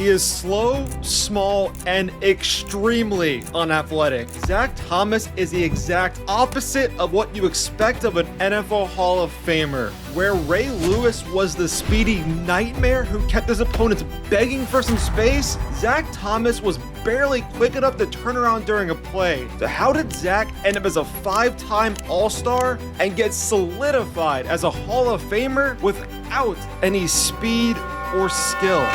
He is slow, small, and extremely unathletic. Zach Thomas is the exact opposite of what you expect of an NFL Hall of Famer. Where Ray Lewis was the speedy nightmare who kept his opponents begging for some space, Zach Thomas was barely quick enough to turn around during a play. So how did Zach end up as a 5-time All-Star and get solidified as a Hall of Famer without any speed or skill?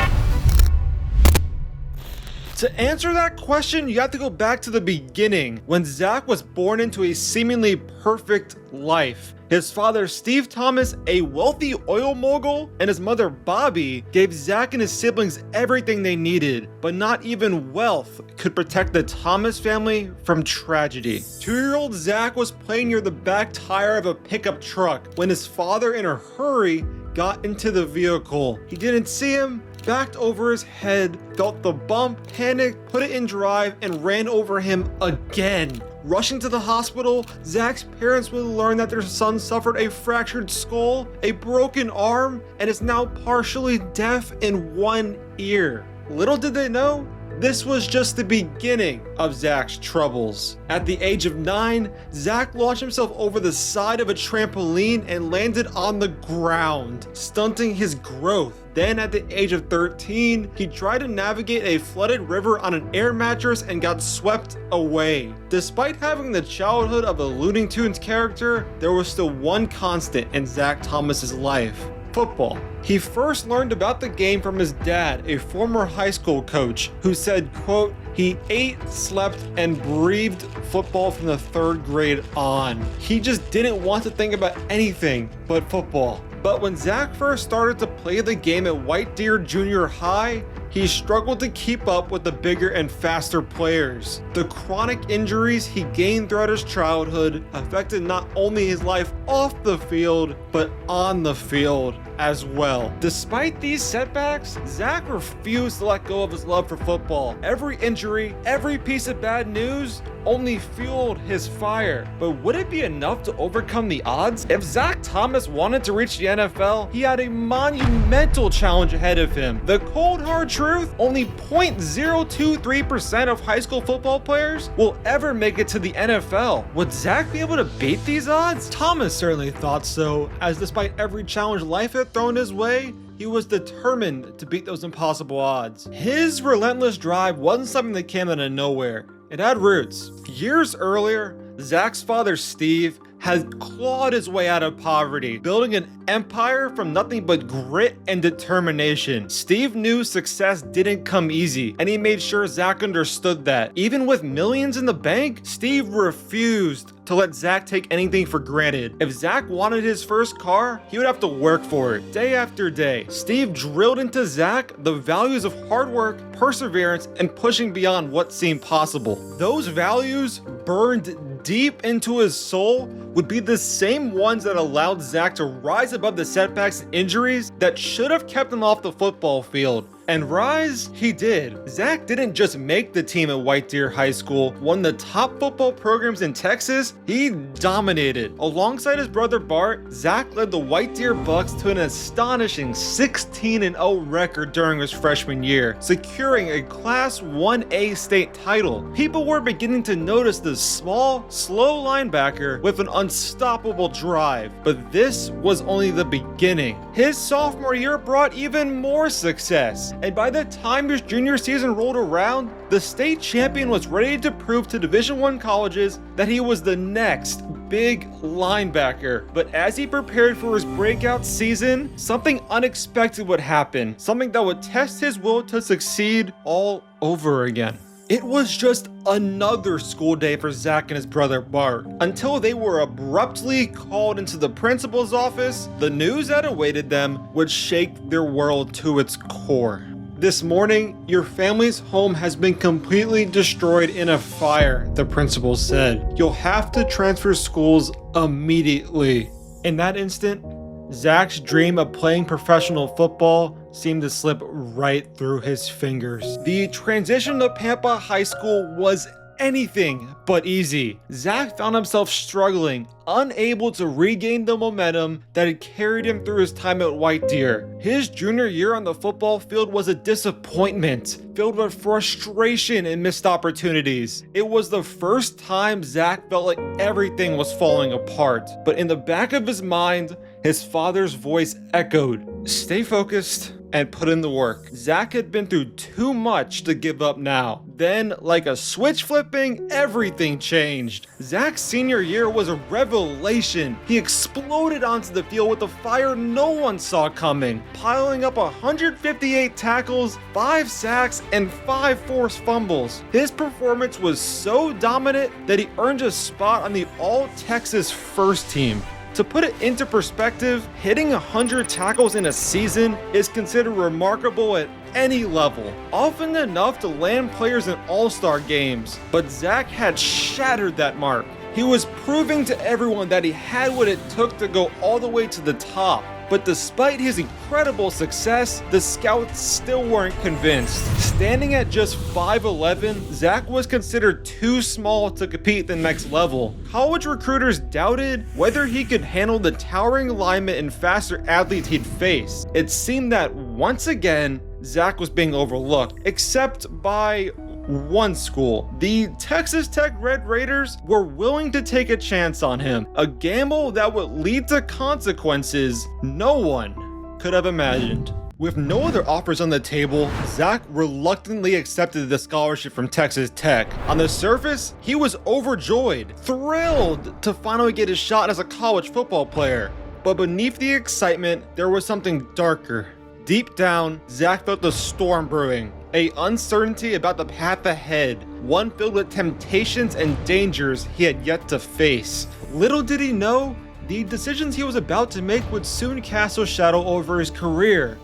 To answer that question, you have to go back to the beginning, when Zach was born into a seemingly perfect life. His father, Steve Thomas, a wealthy oil mogul, and his mother, Bobby, gave Zach and his siblings everything they needed, but not even wealth could protect the Thomas family from tragedy. 2-year-old Zach was playing near the back tire of a pickup truck when his father, in a hurry, got into the vehicle. He didn't see him, backed over his head, felt the bump, panicked, put it in drive, and ran over him again. Rushing to the hospital, Zach's parents would learn that their son suffered a fractured skull, a broken arm, and is now partially deaf in one ear. Little did they know, this was just the beginning of Zach's troubles. At the age of 9, Zach launched himself over the side of a trampoline and landed on the ground, stunting his growth. Then at the age of 13, he tried to navigate a flooded river on an air mattress and got swept away. Despite having the childhood of a Looney Tunes character, there was still one constant in Zach Thomas's life: football. He first learned about the game from his dad, a former high school coach, who said, quote, he ate, slept, and breathed football from the 3rd grade on. He just didn't want to think about anything but football. But when Zach first started to play the game at White Deer Junior High, he struggled to keep up with the bigger and faster players. The chronic injuries he gained throughout his childhood affected not only his life off the field, but on the field as well. Despite these setbacks, Zach refused to let go of his love for football. Every injury, every piece of bad news only fueled his fire. But would it be enough to overcome the odds? If Zach Thomas wanted to reach the NFL, he had a monumental challenge ahead of him. The cold hard truth, only 0.023% of high school football players will ever make it to the NFL. Would Zach be able to beat these odds? Thomas certainly thought so, as despite every challenge life had thrown his way, he was determined to beat those impossible odds. His relentless drive wasn't something that came out of nowhere. It had roots. Years earlier, Zach's father, Steve, had clawed his way out of poverty, building an empire from nothing but grit and determination. Steve knew success didn't come easy, and he made sure Zach understood that. Even with millions in the bank, Steve refused to let Zach take anything for granted. If Zach wanted his first car, he would have to work for it, day after day. Steve drilled into Zach the values of hard work, perseverance, and pushing beyond what seemed possible. Those values, burned deep into his soul, would be the same ones that allowed Zach to rise above the setbacks and injuries that should have kept him off the football field. And rise, he did. Zach didn't just make the team at White Deer High School, one of the top football programs in Texas, he dominated. Alongside his brother Bart, Zach led the White Deer Bucks to an astonishing 16-0 record during his freshman year, securing a Class 1A state title. People were beginning to notice the small, slow linebacker with an unstoppable drive, but this was only the beginning. His sophomore year brought even more success. And by the time his junior season rolled around, the state champion was ready to prove to Division I colleges that he was the next big linebacker. But as he prepared for his breakout season, something unexpected would happen, something that would test his will to succeed all over again. It was just another school day for Zach and his brother Bart, until they were abruptly called into the principal's office. The news that awaited them would shake their world to its core. This morning, your family's home has been completely destroyed in a fire, the principal said. You'll have to transfer schools immediately. In that instant, Zach's dream of playing professional football seemed to slip right through his fingers. The transition to Pampa High School was anything but easy. Zach found himself struggling, unable to regain the momentum that had carried him through his time at White Deer. His junior year on the football field was a disappointment, filled with frustration and missed opportunities. It was the first time Zach felt like everything was falling apart. But in the back of his mind, his father's voice echoed, "Stay focused and put in the work." Zach had been through too much to give up now. Then, like a switch flipping, everything changed. Zach's senior year was a revelation. He exploded onto the field with a fire no one saw coming, piling up 158 tackles, 5 sacks, and 5 forced fumbles. His performance was so dominant that he earned a spot on the All-Texas first team. To put it into perspective, hitting 100 tackles in a season is considered remarkable at any level, often enough to land players in all-star games. But Zach had shattered that mark. He was proving to everyone that he had what it took to go all the way to the top. But despite his incredible success, the scouts still weren't convinced. Standing at just 5'11", Zach was considered too small to compete at the next level. College recruiters doubted whether he could handle the towering alignment and faster athletes he'd face. It seemed that once again, Zach was being overlooked, except by one school. The Texas Tech Red Raiders were willing to take a chance on him, a gamble that would lead to consequences no one could have imagined. With no other offers on the table, Zach reluctantly accepted the scholarship from Texas Tech. On the surface, he was overjoyed, thrilled to finally get his shot as a college football player. But beneath the excitement, there was something darker. Deep down, Zach felt the storm brewing, an uncertainty about the path ahead, one filled with temptations and dangers he had yet to face. Little did he know, the decisions he was about to make would soon cast a shadow over his career,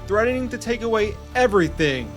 threatening to take away everything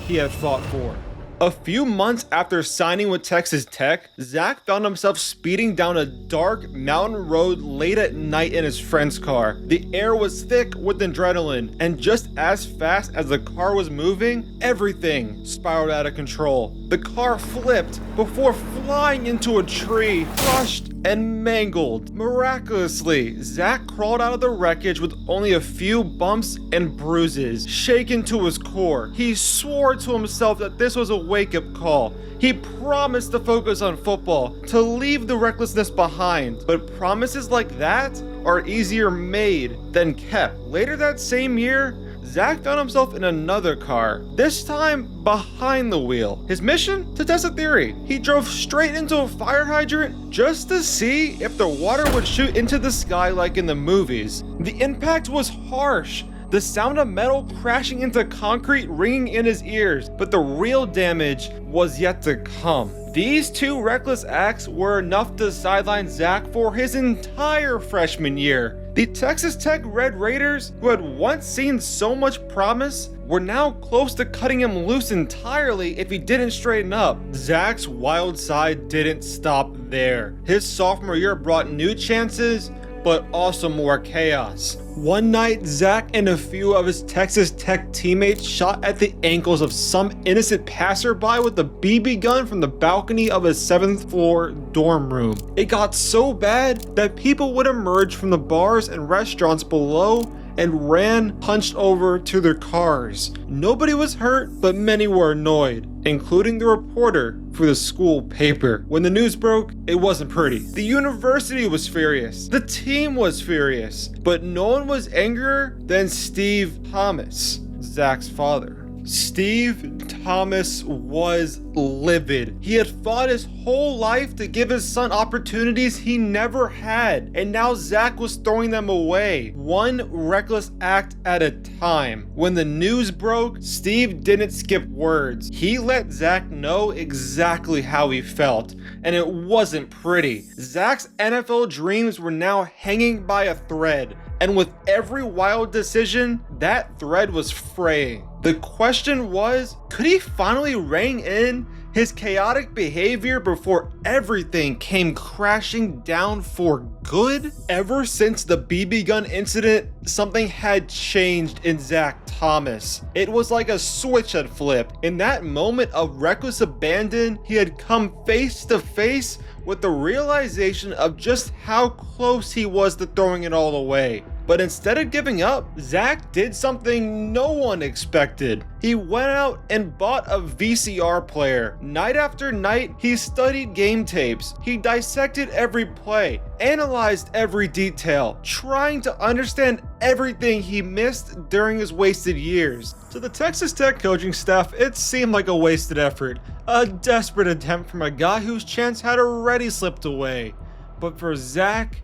he had fought for. A few months after signing with Texas Tech, Zach found himself speeding down a dark mountain road late at night in his friend's car. The air was thick with adrenaline, and just as fast as the car was moving, everything spiraled out of control. The car flipped before flying into a tree, crushed and mangled. Miraculously, Zach crawled out of the wreckage with only a few bumps and bruises. Shaken to his core, he swore to himself that this was a wake-up call. He promised to focus on football, to leave the recklessness behind. But promises like that are easier made than kept. Later that same year, Zach found himself in another car, this time behind the wheel. His mission? To test a theory. He drove straight into a fire hydrant just to see if the water would shoot into the sky like in the movies. The impact was harsh, the sound of metal crashing into concrete ringing in his ears, but the real damage was yet to come. These two reckless acts were enough to sideline Zach for his entire freshman year. The Texas Tech Red Raiders, who had once seen so much promise, were now close to cutting him loose entirely if he didn't straighten up. Zach's wild side didn't stop there. His sophomore year brought new chances, but also more chaos. One night, Zach and a few of his Texas Tech teammates shot at the ankles of some innocent passerby with a BB gun from the balcony of a 7th floor dorm room. It got so bad that people would emerge from the bars and restaurants below and ran hunched over to their cars. Nobody was hurt, but many were annoyed, including the reporter for the school paper. When the news broke, it wasn't pretty. The university was furious. The team was furious. But no one was angrier than Steve Thomas, Zach's father. Steve Thomas was livid. He had fought his whole life to give his son opportunities he never had, and now Zach was throwing them away, one reckless act at a time. When the news broke, Steve didn't skip words. He let Zach know exactly how he felt, and it wasn't pretty. Zach's NFL dreams were now hanging by a thread, and with every wild decision, that thread was fraying. The question was, could he finally rein in His chaotic behavior before everything came crashing down for good? Ever since the BB gun incident, something had changed in Zach Thomas. It was like a switch had flipped. In that moment of reckless abandon, he had come face to face with the realization of just how close he was to throwing it all away. But instead of giving up, Zach did something no one expected. He went out and bought a VCR player. Night after night, he studied game tapes. He dissected every play, analyzed every detail, trying to understand everything he missed during his wasted years. To the Texas Tech coaching staff, it seemed like a wasted effort. A desperate attempt from a guy whose chance had already slipped away. But for Zach,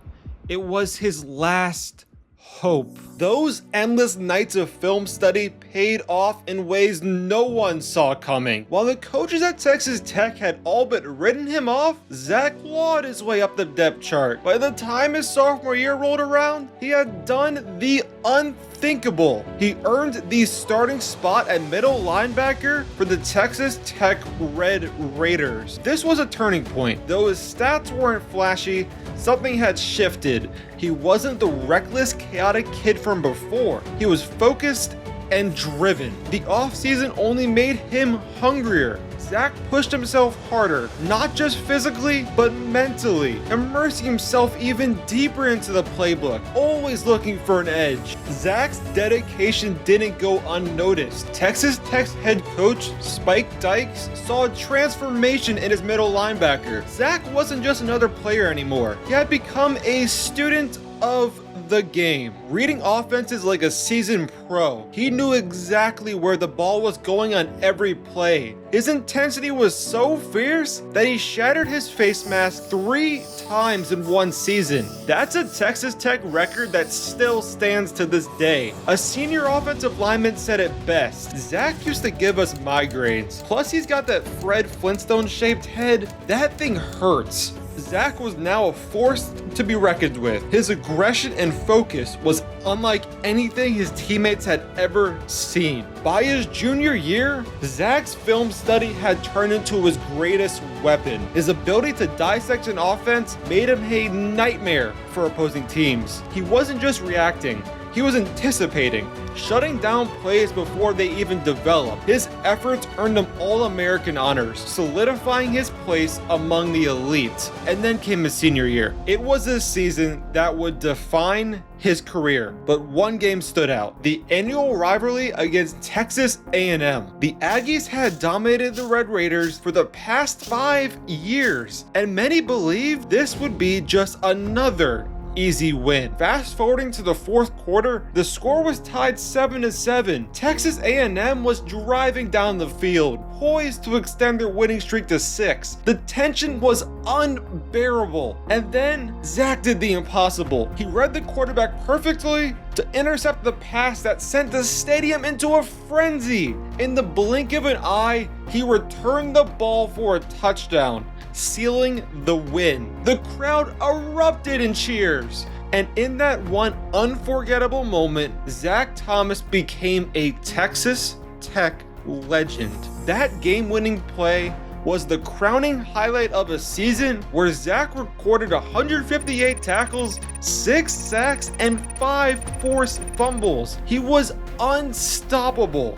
it was his last hope. Those endless nights of film study paid off in ways no one saw coming. While the coaches at Texas Tech had all but written him off, Zach clawed his way up the depth chart. By the time his sophomore year rolled around, he had done the unthinkable. He earned the starting spot at middle linebacker for the Texas Tech Red Raiders. This was a turning point. Though his stats weren't flashy, something had shifted. He wasn't the reckless, chaotic kid from before. He was focused and driven. The offseason only made him hungrier. Zach pushed himself harder, not just physically, but mentally, immersing himself even deeper into the playbook, always looking for an edge. Zach's dedication didn't go unnoticed. Texas Tech's head coach, Spike Dykes, saw a transformation in his middle linebacker. Zach wasn't just another player anymore. He had become a student of the game, reading offenses like a seasoned pro. He knew exactly where the ball was going on every play. His intensity was so fierce that he shattered his face mask 3 times in one season. That's a Texas Tech record that still stands to this day. A senior offensive lineman said it best: Zach used to give us migraines. Plus, he's got that Fred Flintstone shaped head. That thing hurts. Zach was now a force to be reckoned with. His aggression and focus was unlike anything his teammates had ever seen. By his junior year, Zach's film study had turned into his greatest weapon. His ability to dissect an offense made him a nightmare for opposing teams. He wasn't just reacting, he was anticipating, shutting down plays before they even developed. His efforts earned him All-American honors, solidifying his place among the elite. And then came his senior year. It was a season that would define his career, but one game stood out: the annual rivalry against Texas A&M. The Aggies had dominated the Red Raiders for the past 5 years, and many believed this would be just another easy win. Fast forwarding to the fourth quarter, the score was tied 7-7. Texas A&M was driving down the field, poised to extend their winning streak to 6. The tension was unbearable. And then Zach did the impossible. He read the quarterback perfectly to intercept the pass that sent the stadium into a frenzy. In the blink of an eye, he returned the ball for a touchdown, sealing the win. The crowd erupted in cheers. And in that one unforgettable moment, Zach Thomas became a Texas Tech legend. That game-winning play was the crowning highlight of a season where Zach recorded 158 tackles, 6 sacks, and 5 forced fumbles. He was unstoppable.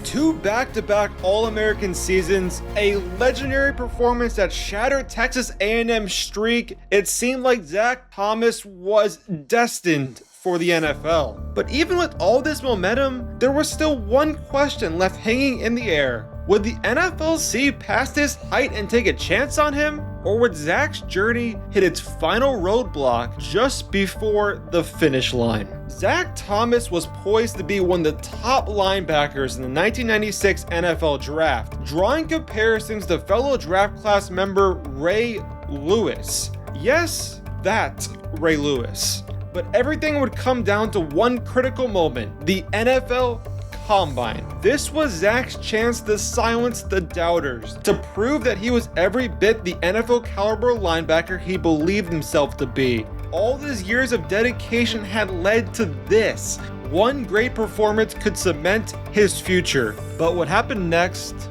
2 back-to-back All-American seasons, a legendary performance that shattered Texas A&M's streak. It seemed like Zach Thomas was destined for the NFL. But even with all this momentum, there was still one question left hanging in the air. Would the NFL see past his height and take a chance on him? Or would Zach's journey hit its final roadblock just before the finish line? Zach Thomas was poised to be one of the top linebackers in the 1996 NFL Draft, drawing comparisons to fellow draft class member Ray Lewis. Yes, that Ray Lewis. But everything would come down to one critical moment: the NFL Combine. This was Zach's chance to silence the doubters, to prove that he was every bit the NFL caliber linebacker he believed himself to be. All these years of dedication had led to this. One great performance could cement his future. But what happened next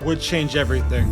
would change everything.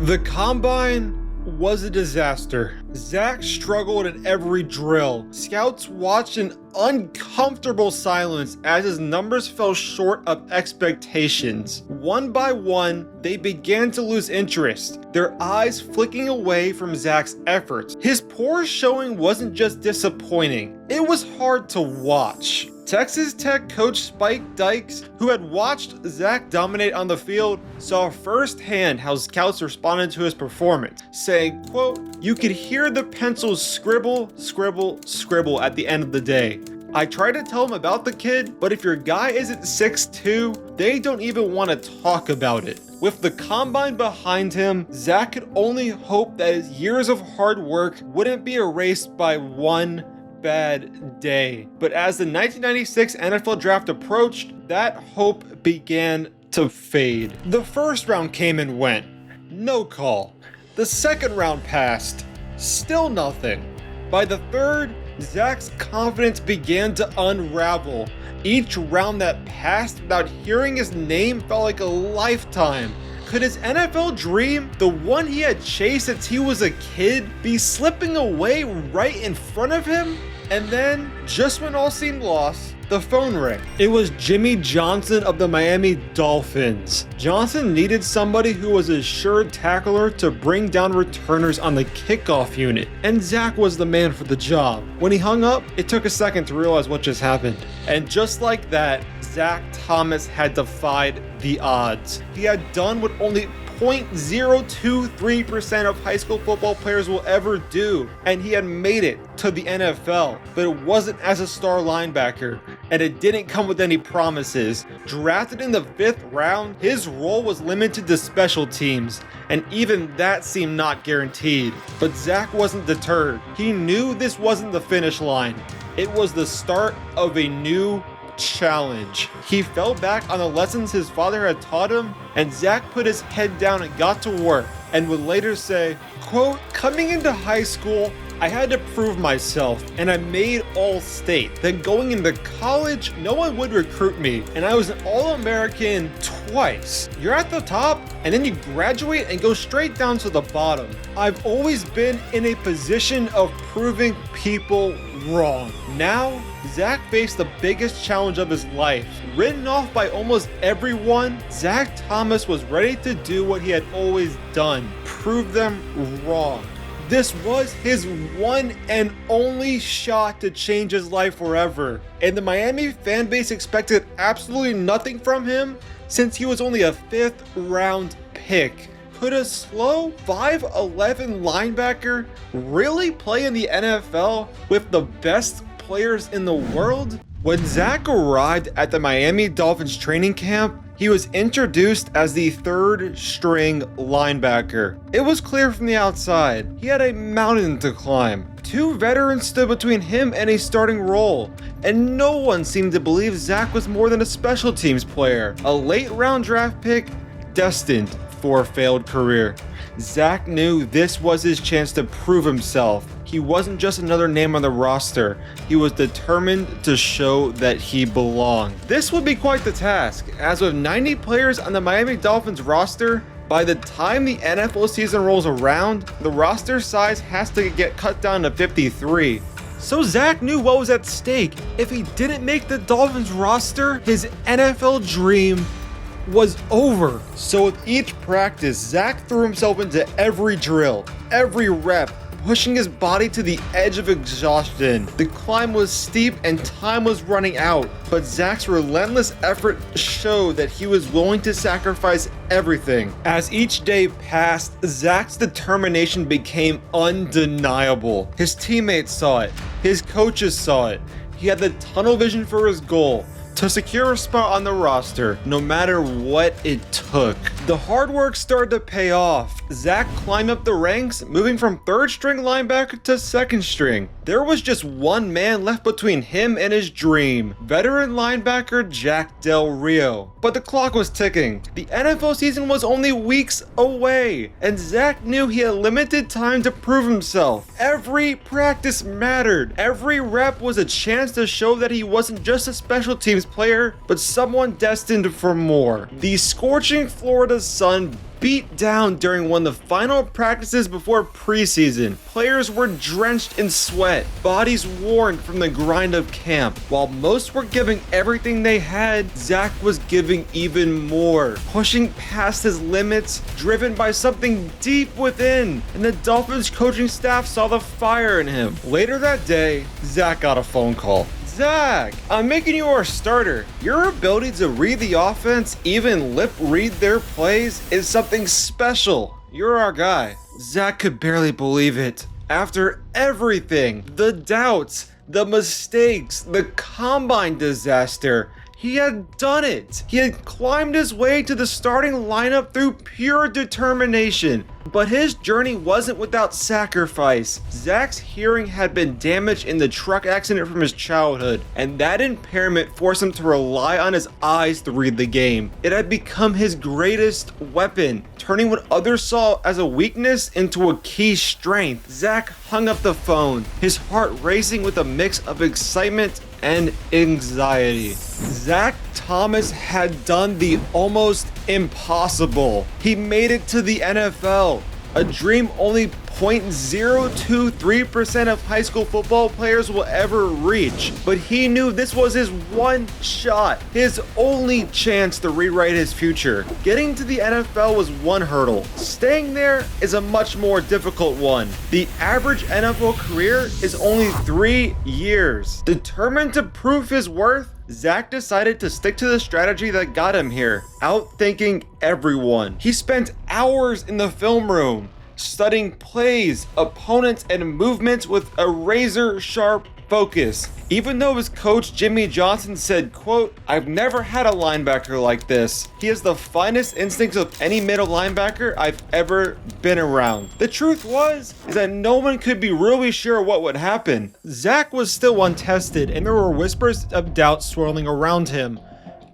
The combine was a disaster. Zach struggled in every drill. Scouts watched in uncomfortable silence as his numbers fell short of expectations. One by one, they began to lose interest, their eyes flicking away from Zach's efforts. His poor showing wasn't just disappointing, it was hard to watch. Texas Tech coach Spike Dykes, who had watched Zach dominate on the field, saw firsthand how scouts responded to his performance, saying, quote, "You could hear the pencils scribble, scribble, scribble at the end of the day. I tried to tell him about the kid, but if your guy isn't 6'2", they don't even want to talk about it." With the combine behind him, Zach could only hope that his years of hard work wouldn't be erased by one bad day. But as the 1996 NFL draft approached, that hope began to fade. The first round came and went. No call. The second round passed. Still nothing. By the third, Zach's confidence began to unravel. Each round that passed without hearing his name felt like a lifetime. Could his NFL dream, the one he had chased since he was a kid, be slipping away right in front of him? And then, just when all seemed lost, the phone rang. It was Jimmy Johnson of the Miami Dolphins. Johnson needed somebody who was a sure tackler to bring down returners on the kickoff unit, and Zach was the man for the job. When he hung up, it took a second to realize what just happened. And just like that, Zach Thomas had defied the odds. He had done what only 0.023% of high school football players will ever do, and he had made it to the NFL, but it wasn't as a star linebacker, and it didn't come with any promises. Drafted in the 5th round, his role was limited to special teams, and even that seemed not guaranteed. But Zach wasn't deterred. He knew this wasn't the finish line. It was the start of a new challenge. He fell back on the lessons his father had taught him, and Zach put his head down and got to work, and would later say, quote, "Coming into high school, I had to prove myself, and I made All-State. Then going into college, no one would recruit me, and I was an All-American twice. You're at the top, and then you graduate and go straight down to the bottom. I've always been in a position of proving people wrong." Now, Zach faced the biggest challenge of his life. Written off by almost everyone, Zach Thomas was ready to do what he had always done, prove them wrong. This was his one and only shot to change his life forever, and the Miami fan base expected absolutely nothing from him since he was only a 5th round pick. Could a slow 5'11" linebacker really play in the NFL with the best players in the world? When Zach arrived at the Miami Dolphins training camp, he was introduced as the 3rd string linebacker. It was clear from the outside, he had a mountain to climb. 2 veterans stood between him and a starting role, and no one seemed to believe Zach was more than a special teams player, a late round draft pick destined for a failed career. Zach knew this was his chance to prove himself. He wasn't just another name on the roster. He was determined to show that he belonged. This would be quite the task, as with 90 players on the Miami Dolphins roster, by the time the NFL season rolls around, the roster size has to get cut down to 53. So Zach knew what was at stake. If he didn't make the Dolphins roster, his NFL dream was over. So with each practice, Zach threw himself into every drill, every rep, pushing his body to the edge of exhaustion. The climb was steep and time was running out, but Zach's relentless effort showed that he was willing to sacrifice everything. As each day passed, Zach's determination became undeniable. His teammates saw it, his coaches saw it. He had the tunnel vision for his goal: to secure a spot on the roster, no matter what it took. The hard work started to pay off. Zach climbed up the ranks, moving from 3rd string linebacker to 2nd string. There was just one man left between him and his dream, veteran linebacker Jack Del Rio. But the clock was ticking. The NFL season was only weeks away, and Zach knew he had limited time to prove himself. Every practice mattered. Every rep was a chance to show that he wasn't just a special teams player, but someone destined for more. The scorching Florida sun beat down during one of the final practices before preseason. Players were drenched in sweat, bodies worn from the grind of camp. While most were giving everything they had, Zach was giving even more, pushing past his limits, driven by something deep within, and the Dolphins coaching staff saw the fire in him. Later that day, Zach got a phone call. Zach, I'm making you our starter. Your ability to read the offense, even lip read their plays, is something special. You're our guy. Zach could barely believe it. After everything, the doubts, the mistakes, the combine disaster, he had done it. He had climbed his way to the starting lineup through pure determination. But his journey wasn't without sacrifice. Zach's hearing had been damaged in the truck accident from his childhood, and that impairment forced him to rely on his eyes to read the game. It had become his greatest weapon, turning what others saw as a weakness into a key strength. Zach hung up the phone, his heart racing with a mix of excitement and anxiety. Zach Thomas had done the almost impossible. He made it to the NFL, a dream only 0.023% of high school football players will ever reach. But he knew this was his one shot, his only chance to rewrite his future. Getting to the NFL was one hurdle. Staying there is a much more difficult one. The average NFL career is only 3 years. Determined to prove his worth, Zach decided to stick to the strategy that got him here, outthinking everyone. He spent hours in the film room, studying plays, opponents, and movements with a razor-sharp focus. Even though his coach Jimmy Johnson said, quote, "I've never had a linebacker like this. He has the finest instincts of any middle linebacker I've ever been around." The truth is that no one could be really sure what would happen. Zach was still untested, and there were whispers of doubt swirling around him.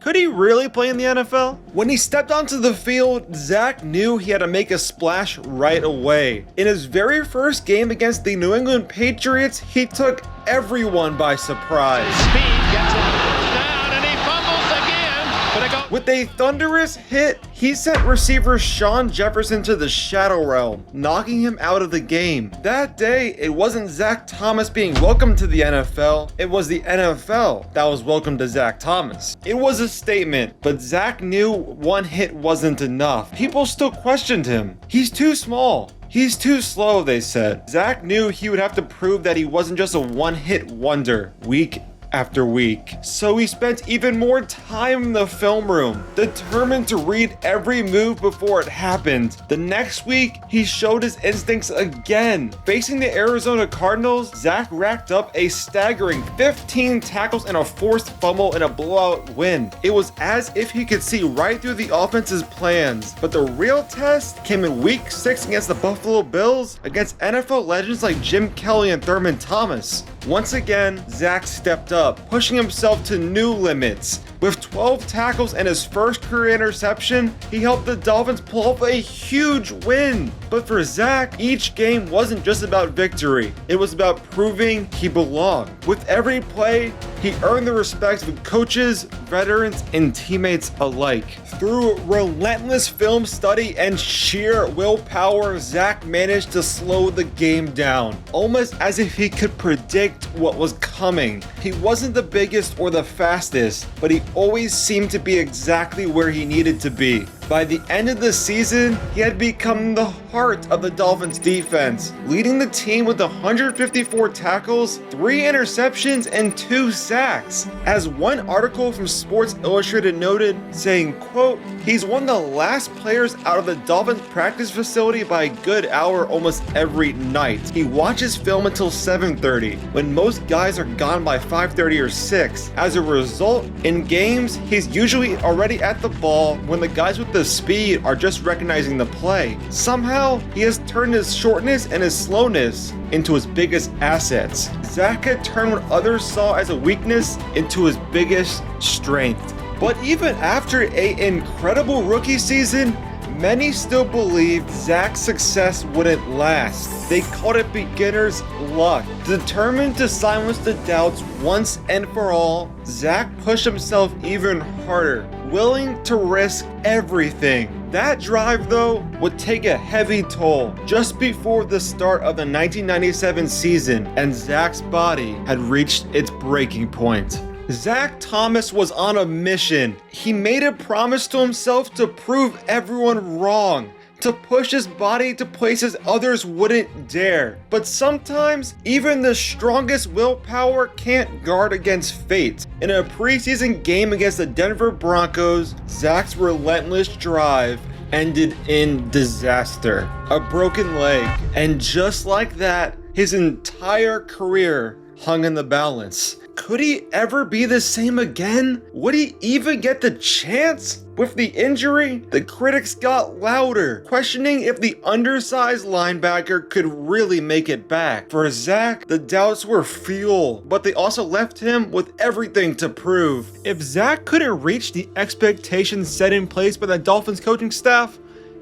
Could he really play in the NFL? When he stepped onto the field, Zach knew he had to make a splash right away. In his very first game against the New England Patriots, he took everyone by surprise. Speed gets it down and he fumbles again. But it goes. With a thunderous hit, he sent receiver Sean Jefferson to the shadow realm, knocking him out of the game. That day, it wasn't Zach Thomas being welcomed to the NFL, it was the NFL that was welcome to Zach Thomas. It was a statement, but Zach knew one hit wasn't enough. People still questioned him. He's too small. He's too slow, they said. Zach knew he would have to prove that he wasn't just a one-hit wonder week after week. So he spent even more time in the film room, determined to read every move before it happened. The next week, he showed his instincts again. Facing the Arizona Cardinals, Zach racked up a staggering 15 tackles and a forced fumble in a blowout win. It was as if he could see right through the offense's plans. But the real test came in week 6 against the Buffalo Bills, against NFL legends like Jim Kelly and Thurman Thomas. Once again, Zach stepped up, pushing himself to new limits. With 12 tackles and his first career interception, he helped the Dolphins pull off a huge win. But for Zach, each game wasn't just about victory. It was about proving he belonged. With every play, he earned the respect of coaches, veterans, and teammates alike. Through relentless film study and sheer willpower, Zach managed to slow the game down, almost as if he could predict what was coming. He wasn't the biggest or the fastest, but he always seemed to be exactly where he needed to be. By the end of the season, he had become the heart of the Dolphins defense, leading the team with 154 tackles, 3 interceptions, and 2 sacks. As one article from Sports Illustrated noted, saying, quote, "He's one of the last players out of the Dolphins practice facility by a good hour almost every night. He watches film until 7:30, when most guys are gone by 5:30 or 6. As a result, in games, he's usually already at the ball when the guys with the speed are just recognizing the play. Somehow, he has turned his shortness and his slowness into his biggest assets." Zach had turned what others saw as a weakness into his biggest strength. But even after an incredible rookie season, many still believed Zach's success wouldn't last. They called it beginner's luck. Determined to silence the doubts once and for all, Zach pushed himself even harder, willing to risk everything. That drive, though, would take a heavy toll just before the start of the 1997 season, and Zach's body had reached its breaking point. Zach Thomas was on a mission. He made a promise to himself to prove everyone wrong, to push his body to places others wouldn't dare. But sometimes, even the strongest willpower can't guard against fate. In a preseason game against the Denver Broncos, Zach's relentless drive ended in disaster. A broken leg, and just like that, his entire career hung in the balance. Could he ever be the same again? Would he even get the chance? With the injury, the critics got louder, questioning if the undersized linebacker could really make it back. For Zach, the doubts were fuel, but they also left him with everything to prove. If Zach couldn't reach the expectations set in place by the Dolphins coaching staff,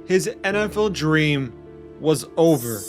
his NFL dream was over.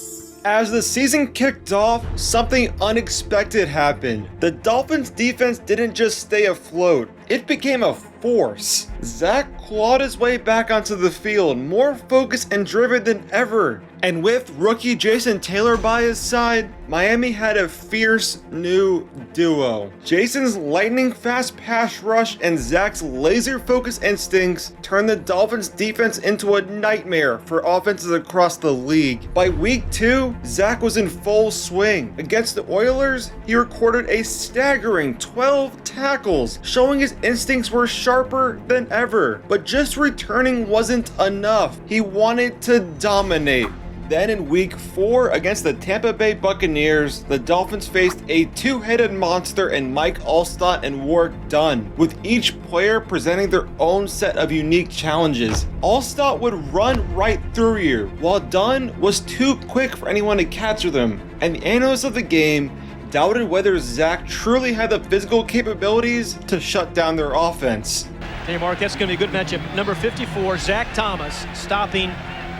As the season kicked off, something unexpected happened. The Dolphins defense didn't just stay afloat, it became a force. Zach clawed his way back onto the field, more focused and driven than ever. And with rookie Jason Taylor by his side, Miami had a fierce new duo. Jason's lightning fast pass rush and Zach's laser focused instincts turned the Dolphins defense into a nightmare for offenses across the league. By week 2, Zach was in full swing. Against the Oilers, he recorded a staggering 12 tackles, showing his instincts were sharper than ever. But just returning wasn't enough. He wanted to dominate. Then in week 4 against the Tampa Bay Buccaneers, the Dolphins faced a two-headed monster in Mike Alstott and Warrick Dunn, with each player presenting their own set of unique challenges. Alstott would run right through you, while Dunn was too quick for anyone to catch with him, and the analysts of the game doubted whether Zach truly had the physical capabilities to shut down their offense. Hey Mark, that's going to be a good matchup. Number 54, Zach Thomas, stopping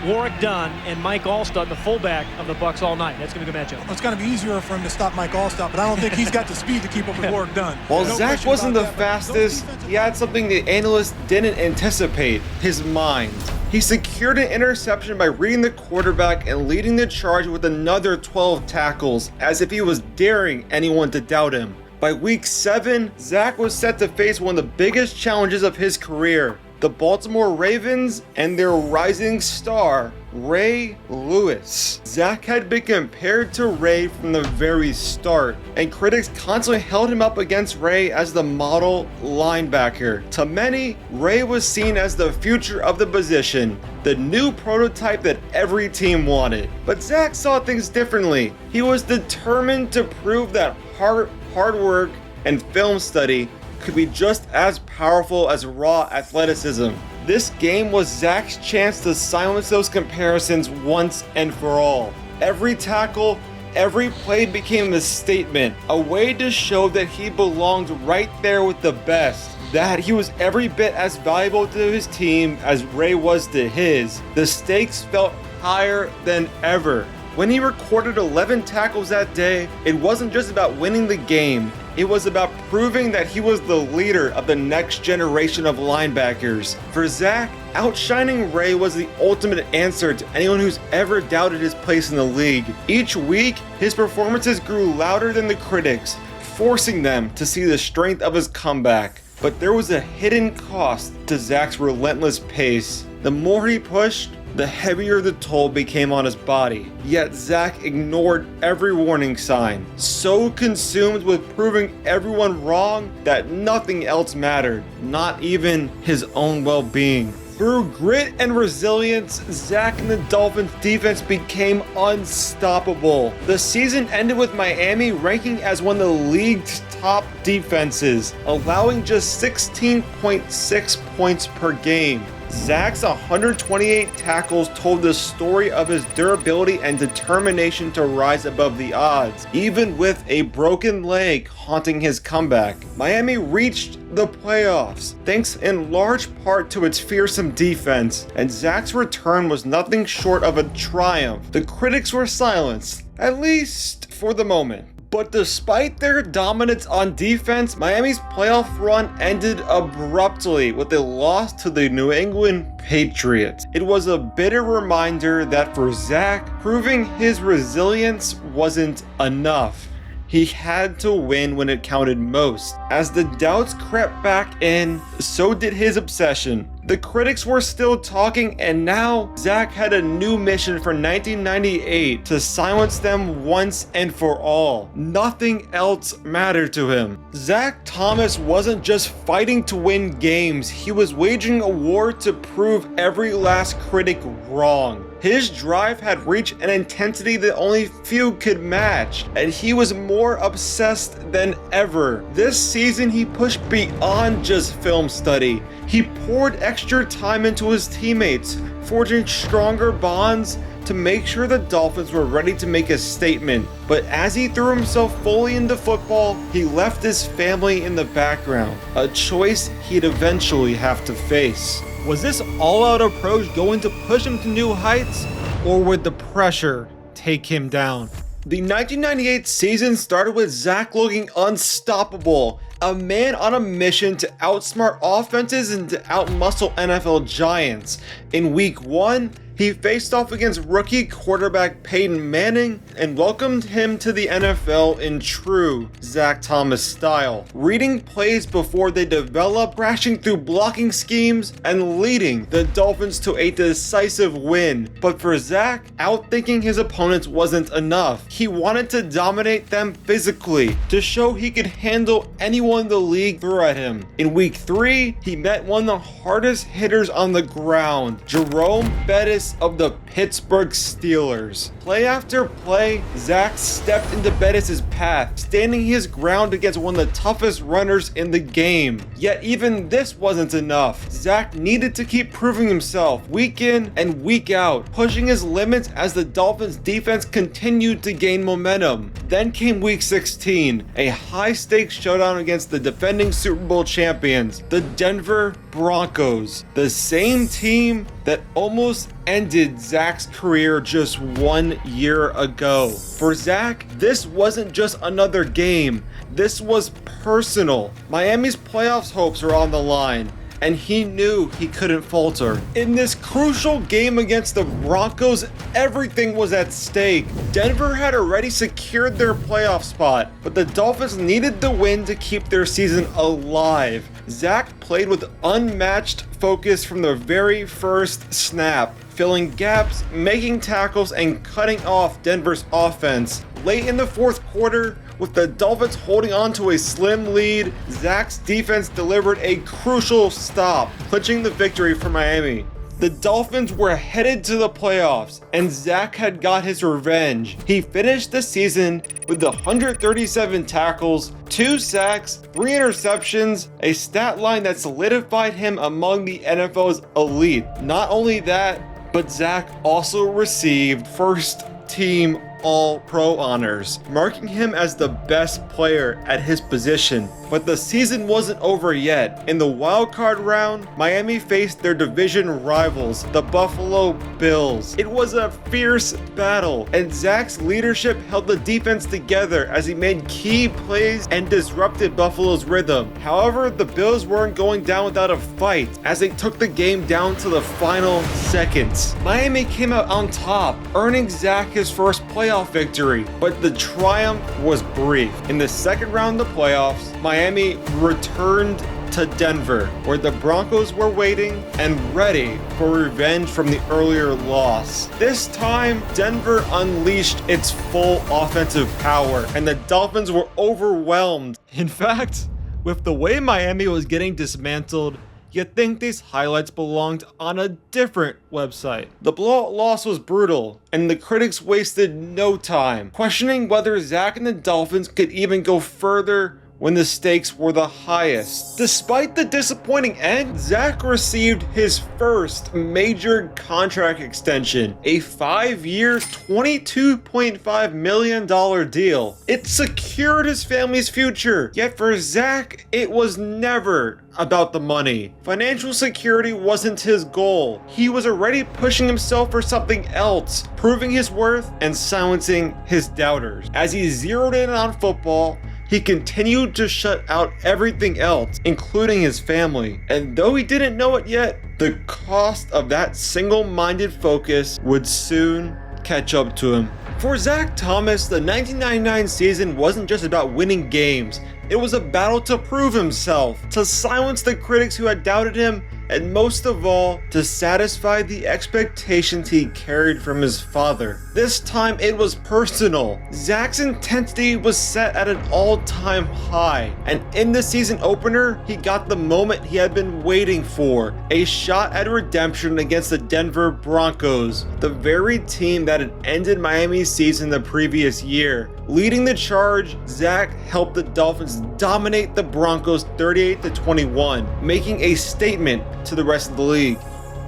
Warrick Dunn and Mike Alstott, the fullback of the Bucs all night. That's going to be a good matchup. Well, it's going to be easier for him to stop Mike Alstott, but I don't think he's got the speed to keep up with Warrick Dunn. While Zach wasn't the fastest, he had something the analysts didn't anticipate: his mind. He secured an interception by reading the quarterback and leading the charge with another 12 tackles, as if he was daring anyone to doubt him. By week 7, Zach was set to face one of the biggest challenges of his career: the Baltimore Ravens and their rising star, Ray Lewis. Zach had been compared to Ray from the very start, and critics constantly held him up against Ray as the model linebacker. To many, Ray was seen as the future of the position, the new prototype that every team wanted. But Zach saw things differently. He was determined to prove that hard work and film study could be just as powerful as raw athleticism. This game was Zach's chance to silence those comparisons once and for all. Every tackle, every play became a statement, a way to show that he belonged right there with the best, that he was every bit as valuable to his team as Ray was to his. The stakes felt higher than ever. When he recorded 11 tackles that day, it wasn't just about winning the game. It was about proving that he was the leader of the next generation of linebackers. For Zach, outshining Ray was the ultimate answer to anyone who's ever doubted his place in the league. Each week, his performances grew louder than the critics, forcing them to see the strength of his comeback. But there was a hidden cost to Zach's relentless pace. The more he pushed, the heavier the toll became on his body. Yet Zach ignored every warning sign, so consumed with proving everyone wrong that nothing else mattered, not even his own well-being. Through grit and resilience, Zach and the Dolphins defense became unstoppable. The season ended with Miami ranking as one of the league's top defenses, allowing just 16.6 points per game. Zach's 128 tackles told the story of his durability and determination to rise above the odds, even with a broken leg haunting his comeback. Miami reached the playoffs, thanks in large part to its fearsome defense, and Zach's return was nothing short of a triumph. The critics were silenced, at least for the moment. But despite their dominance on defense, Miami's playoff run ended abruptly with a loss to the New England Patriots. It was a bitter reminder that for Zach, proving his resilience wasn't enough. He had to win when it counted most. As the doubts crept back in, so did his obsession. The critics were still talking, and now Zach had a new mission for 1998 to silence them once and for all. Nothing else mattered to him. Zach Thomas wasn't just fighting to win games, he was waging a war to prove every last critic wrong. His drive had reached an intensity that only few could match, and he was more obsessed than ever. This season, he pushed beyond just film study. He poured extra time into his teammates, forging stronger bonds to make sure the Dolphins were ready to make a statement. But as he threw himself fully into football, he left his family in the background, a choice he'd eventually have to face. Was this all-out approach going to push him to new heights, or would the pressure take him down? The 1998 season started with Zach looking unstoppable, a man on a mission to outsmart offenses and to outmuscle NFL giants. In week 1, he faced off against rookie quarterback Peyton Manning and welcomed him to the NFL in true Zach Thomas style, reading plays before they develop, crashing through blocking schemes, and leading the Dolphins to a decisive win. But for Zach, outthinking his opponents wasn't enough. He wanted to dominate them physically, to show he could handle anyone the league threw at him. In week 3, he met one of the hardest hitters on the ground, Jerome Bettis of the Pittsburgh Steelers. Play after play, Zach stepped into Bettis' path, standing his ground against one of the toughest runners in the game. Yet even this wasn't enough. Zach needed to keep proving himself week in and week out, pushing his limits as the Dolphins defense continued to gain momentum. Then came week 16, a high-stakes showdown against the defending Super Bowl champions, the Denver Broncos, the same team that almost ended Zach's career just 1 year ago. For Zach, this wasn't just another game, this was personal. Miami's playoffs hopes were on the line, and he knew he couldn't falter. In this crucial game against the Broncos, everything was at stake. Denver had already secured their playoff spot, but the Dolphins needed the win to keep their season alive. Zach played with unmatched focus from the very first snap, filling gaps, making tackles, and cutting off Denver's offense. Late in the fourth quarter, with the Dolphins holding on to a slim lead, Zach's defense delivered a crucial stop, clinching the victory for Miami. The Dolphins were headed to the playoffs, and Zach had got his revenge. He finished the season with 137 tackles, 2 sacks, 3 interceptions, a stat line that solidified him among the NFL's elite. Not only that, but Zach also received first team All-Pro honors, marking him as the best player at his position. But the season wasn't over yet. In the wildcard round, Miami faced their division rivals, the Buffalo Bills. It was a fierce battle, and Zach's leadership held the defense together as he made key plays and disrupted Buffalo's rhythm. However, the Bills weren't going down without a fight as they took the game down to the final seconds. Miami came out on top, earning Zach his first playoff victory, but the triumph was brief. In the second round of the playoffs, Miami returned to Denver, where the Broncos were waiting and ready for revenge from the earlier loss. This time, Denver unleashed its full offensive power, and the Dolphins were overwhelmed. In fact, with the way Miami was getting dismantled, you'd think these highlights belonged on a different website. The blowout loss was brutal, and the critics wasted no time questioning whether Zach and the Dolphins could even go further when the stakes were the highest. Despite the disappointing end, Zach received his first major contract extension, a 5-year, $22.5 million deal. It secured his family's future, yet for Zach, it was never about the money. Financial security wasn't his goal. He was already pushing himself for something else, proving his worth and silencing his doubters. As he zeroed in on football, he continued to shut out everything else, including his family. And though he didn't know it yet, the cost of that single-minded focus would soon catch up to him. For Zach Thomas, the 1999 season wasn't just about winning games. It was a battle to prove himself, to silence the critics who had doubted him, and most of all, to satisfy the expectations he carried from his father. This time it was personal. Zach's intensity was set at an all-time high, and in the season opener, he got the moment he had been waiting for, a shot at redemption against the Denver Broncos, the very team that had ended Miami's season the previous year. Leading the charge, Zach helped the Dolphins dominate the Broncos 38-21, making a statement to the rest of the league.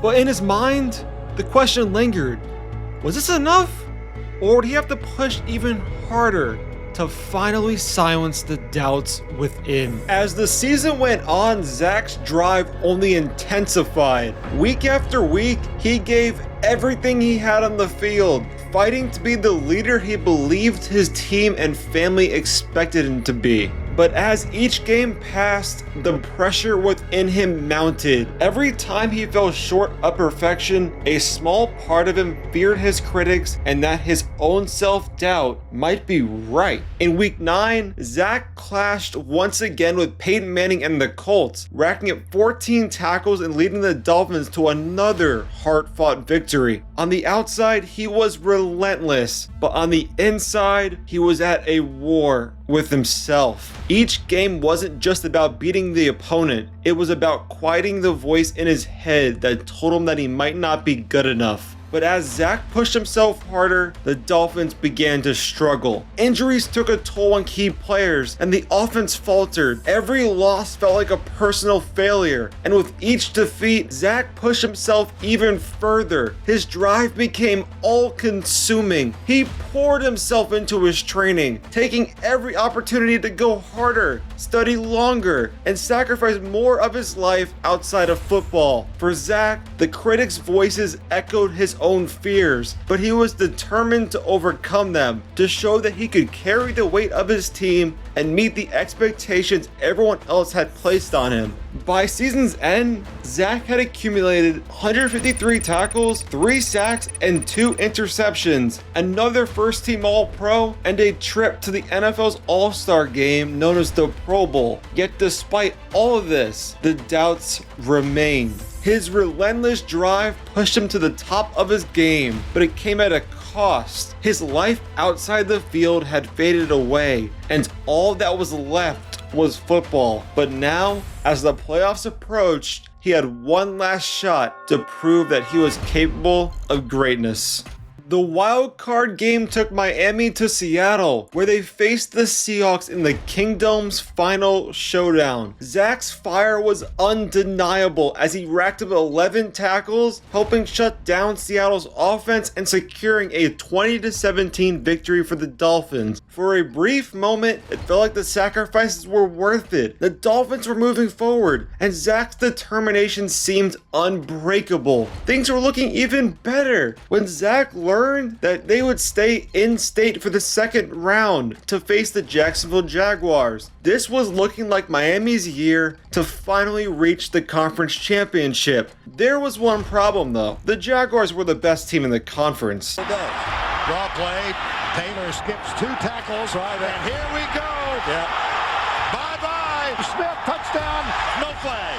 But in his mind, the question lingered. Was this enough? Or would he have to push even harder to finally silence the doubts within? As the season went on, Zach's drive only intensified. Week after week, he gave everything he had on the field, fighting to be the leader he believed his team and family expected him to be. But as each game passed, the pressure within him mounted. Every time he fell short of perfection, a small part of him feared his critics and that his own self-doubt might be right. In week 9, Zach clashed once again with Peyton Manning and the Colts, racking up 14 tackles and leading the Dolphins to another hard-fought victory. On the outside, he was relentless, but on the inside, he was at a war with himself. Each game wasn't just about beating the opponent, it was about quieting the voice in his head that told him that he might not be good enough. But as Zach pushed himself harder, the Dolphins began to struggle. Injuries took a toll on key players, and the offense faltered. Every loss felt like a personal failure, and with each defeat, Zach pushed himself even further. His drive became all-consuming. He poured himself into his training, taking every opportunity to go harder, study longer, and sacrifice more of his life outside of football. For Zach, the critics' voices echoed his own fears, but he was determined to overcome them, to show that he could carry the weight of his team and meet the expectations everyone else had placed on him. By season's end, Zach had accumulated 153 tackles, 3 sacks, and 2 interceptions, another first-team All-Pro, and a trip to the NFL's All-Star game known as the Pro Bowl. Yet despite all of this, the doubts remained. His relentless drive pushed him to the top of his game, but it came at a cost. His life outside the field had faded away, and all that was left was football. But now, as the playoffs approached, he had one last shot to prove that he was capable of greatness. The wild card game took Miami to Seattle, where they faced the Seahawks in the Kingdom's final showdown. Zach's fire was undeniable as he racked up 11 tackles, helping shut down Seattle's offense and securing a 20-17 victory for the Dolphins. For a brief moment, it felt like the sacrifices were worth it. The Dolphins were moving forward, and Zach's determination seemed unbreakable. Things were looking even better when Zach learned that they would stay in state for the second round to face the Jacksonville Jaguars. This was looking like Miami's year to finally reach the conference championship. There was one problem though. The Jaguars were the best team in the conference. Draw play. Taylor skips 2 tackles. Right, and here we go. Bye-bye. Smith, touchdown. No flags.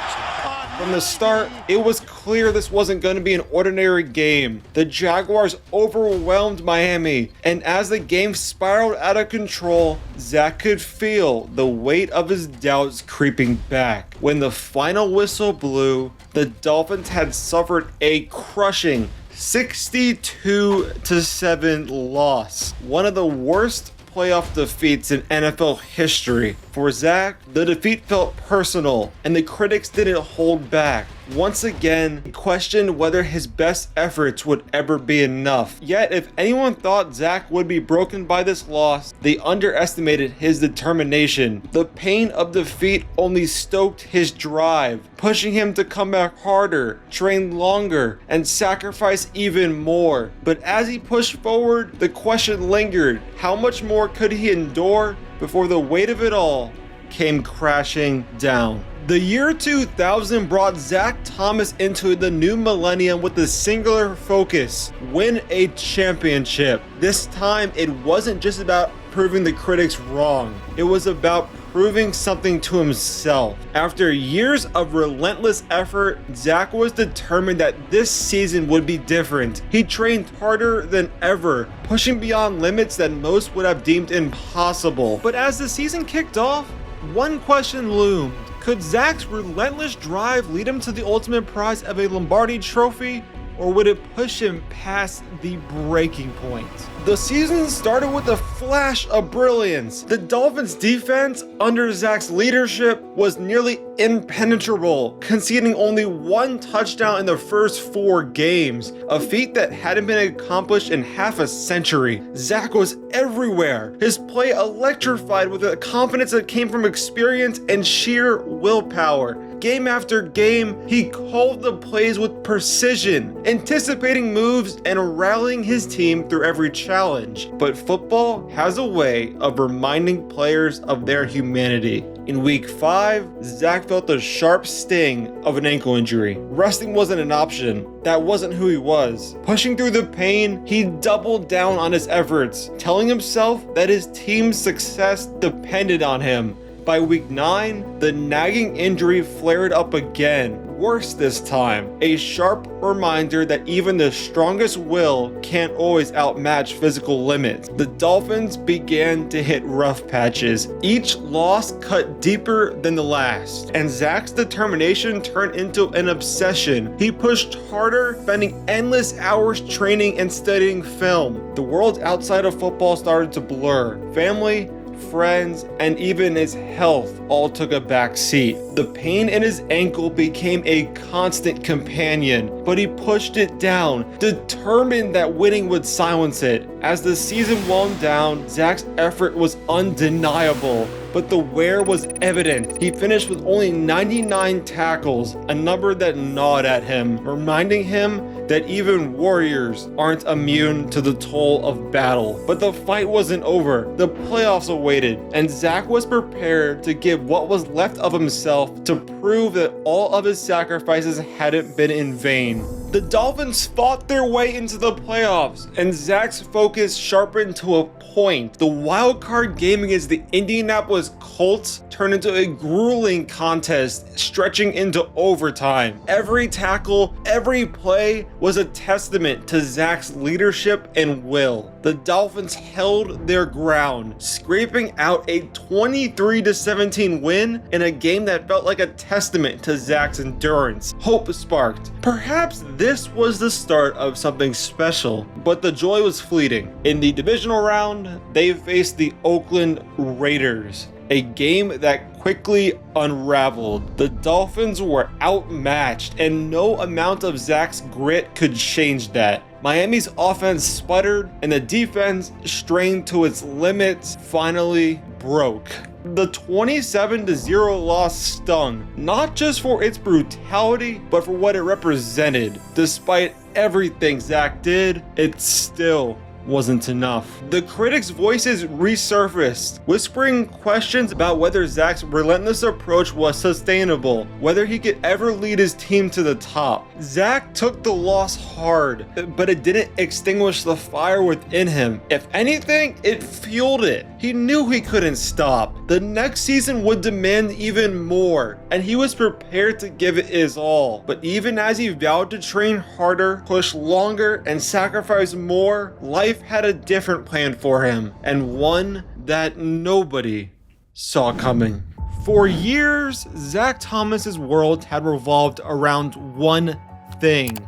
From the start, it was clear this wasn't going to be an ordinary game. The Jaguars overwhelmed Miami, and as the game spiraled out of control, Zach could feel the weight of his doubts creeping back. When the final whistle blew, the Dolphins had suffered a crushing 62-7 loss, one of the worst playoff defeats in NFL history. For Zach, the defeat felt personal, and the critics didn't hold back. Once again, he questioned whether his best efforts would ever be enough. Yet, if anyone thought Zach would be broken by this loss, they underestimated his determination. The pain of defeat only stoked his drive, pushing him to come back harder, train longer, and sacrifice even more. But as he pushed forward, the question lingered: how much more could he endure before the weight of it all came crashing down? The year 2000 brought Zach Thomas into the new millennium with a singular focus: win a championship. This time, it wasn't just about proving the critics wrong. It was about proving something to himself. After years of relentless effort, Zach was determined that this season would be different. He trained harder than ever, pushing beyond limits that most would have deemed impossible. But as the season kicked off, one question loomed. Could Zach's relentless drive lead him to the ultimate prize of a Lombardi trophy, or would it push him past the breaking point? The season started with a flash of brilliance. The Dolphins defense under Zach's leadership was nearly impenetrable, conceding only one touchdown in the first 4 games, a feat that hadn't been accomplished in half a century. Zach was everywhere, his play electrified with a confidence that came from experience and sheer willpower. Game after game, he called the plays with precision, anticipating moves and rallying his team through every challenge. But football has a way of reminding players of their humanity. In week 5, Zach felt the sharp sting of an ankle injury. Resting wasn't an option. That wasn't who he was. Pushing through the pain, he doubled down on his efforts, telling himself that his team's success depended on him. By week 9, the nagging injury flared up again, worse this time. A sharp reminder that even the strongest will can't always outmatch physical limits. The Dolphins began to hit rough patches. Each loss cut deeper than the last, and Zach's determination turned into an obsession. He pushed harder, spending endless hours training and studying film. The world outside of football started to blur. Family, friends, and even his health all took a back seat. The pain in his ankle became a constant companion, but he pushed it down, determined that winning would silence it. As the season wound down, Zach's effort was undeniable, but the wear was evident. He finished with only 99 tackles, a number that gnawed at him, reminding him that even warriors aren't immune to the toll of battle. But the fight wasn't over. The playoffs awaited, and Zach was prepared to give what was left of himself to prove that all of his sacrifices hadn't been in vain. The Dolphins fought their way into the playoffs, and Zach's focus sharpened to a point. The wild card game against the Indianapolis Colts turned into a grueling contest, stretching into overtime. Every tackle, every play was a testament to Zach's leadership and will. The Dolphins held their ground, scraping out a 23-17 win in a game that felt like a testament to Zach's endurance. Hope sparked. Perhaps this was the start of something special, but the joy was fleeting. In the divisional round, they faced the Oakland Raiders, a game that quickly unraveled. The Dolphins were outmatched, and no amount of Zach's grit could change that. Miami's offense sputtered, and the defense, strained to its limits, finally broke. The 27-0 loss stung, not just for its brutality, but for what it represented. Despite everything Zach did, it still wasn't enough. The critics' voices resurfaced, whispering questions about whether Zach's relentless approach was sustainable, whether he could ever lead his team to the top. Zach took the loss hard, but it didn't extinguish the fire within him. If anything, it fueled it. He knew he couldn't stop. The next season would demand even more, and he was prepared to give it his all. But even as he vowed to train harder, push longer, and sacrifice more, life had a different plan for him, and one that nobody saw coming. For years, Zach Thomas's world had revolved around one thing: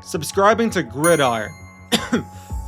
subscribing to Gridiron.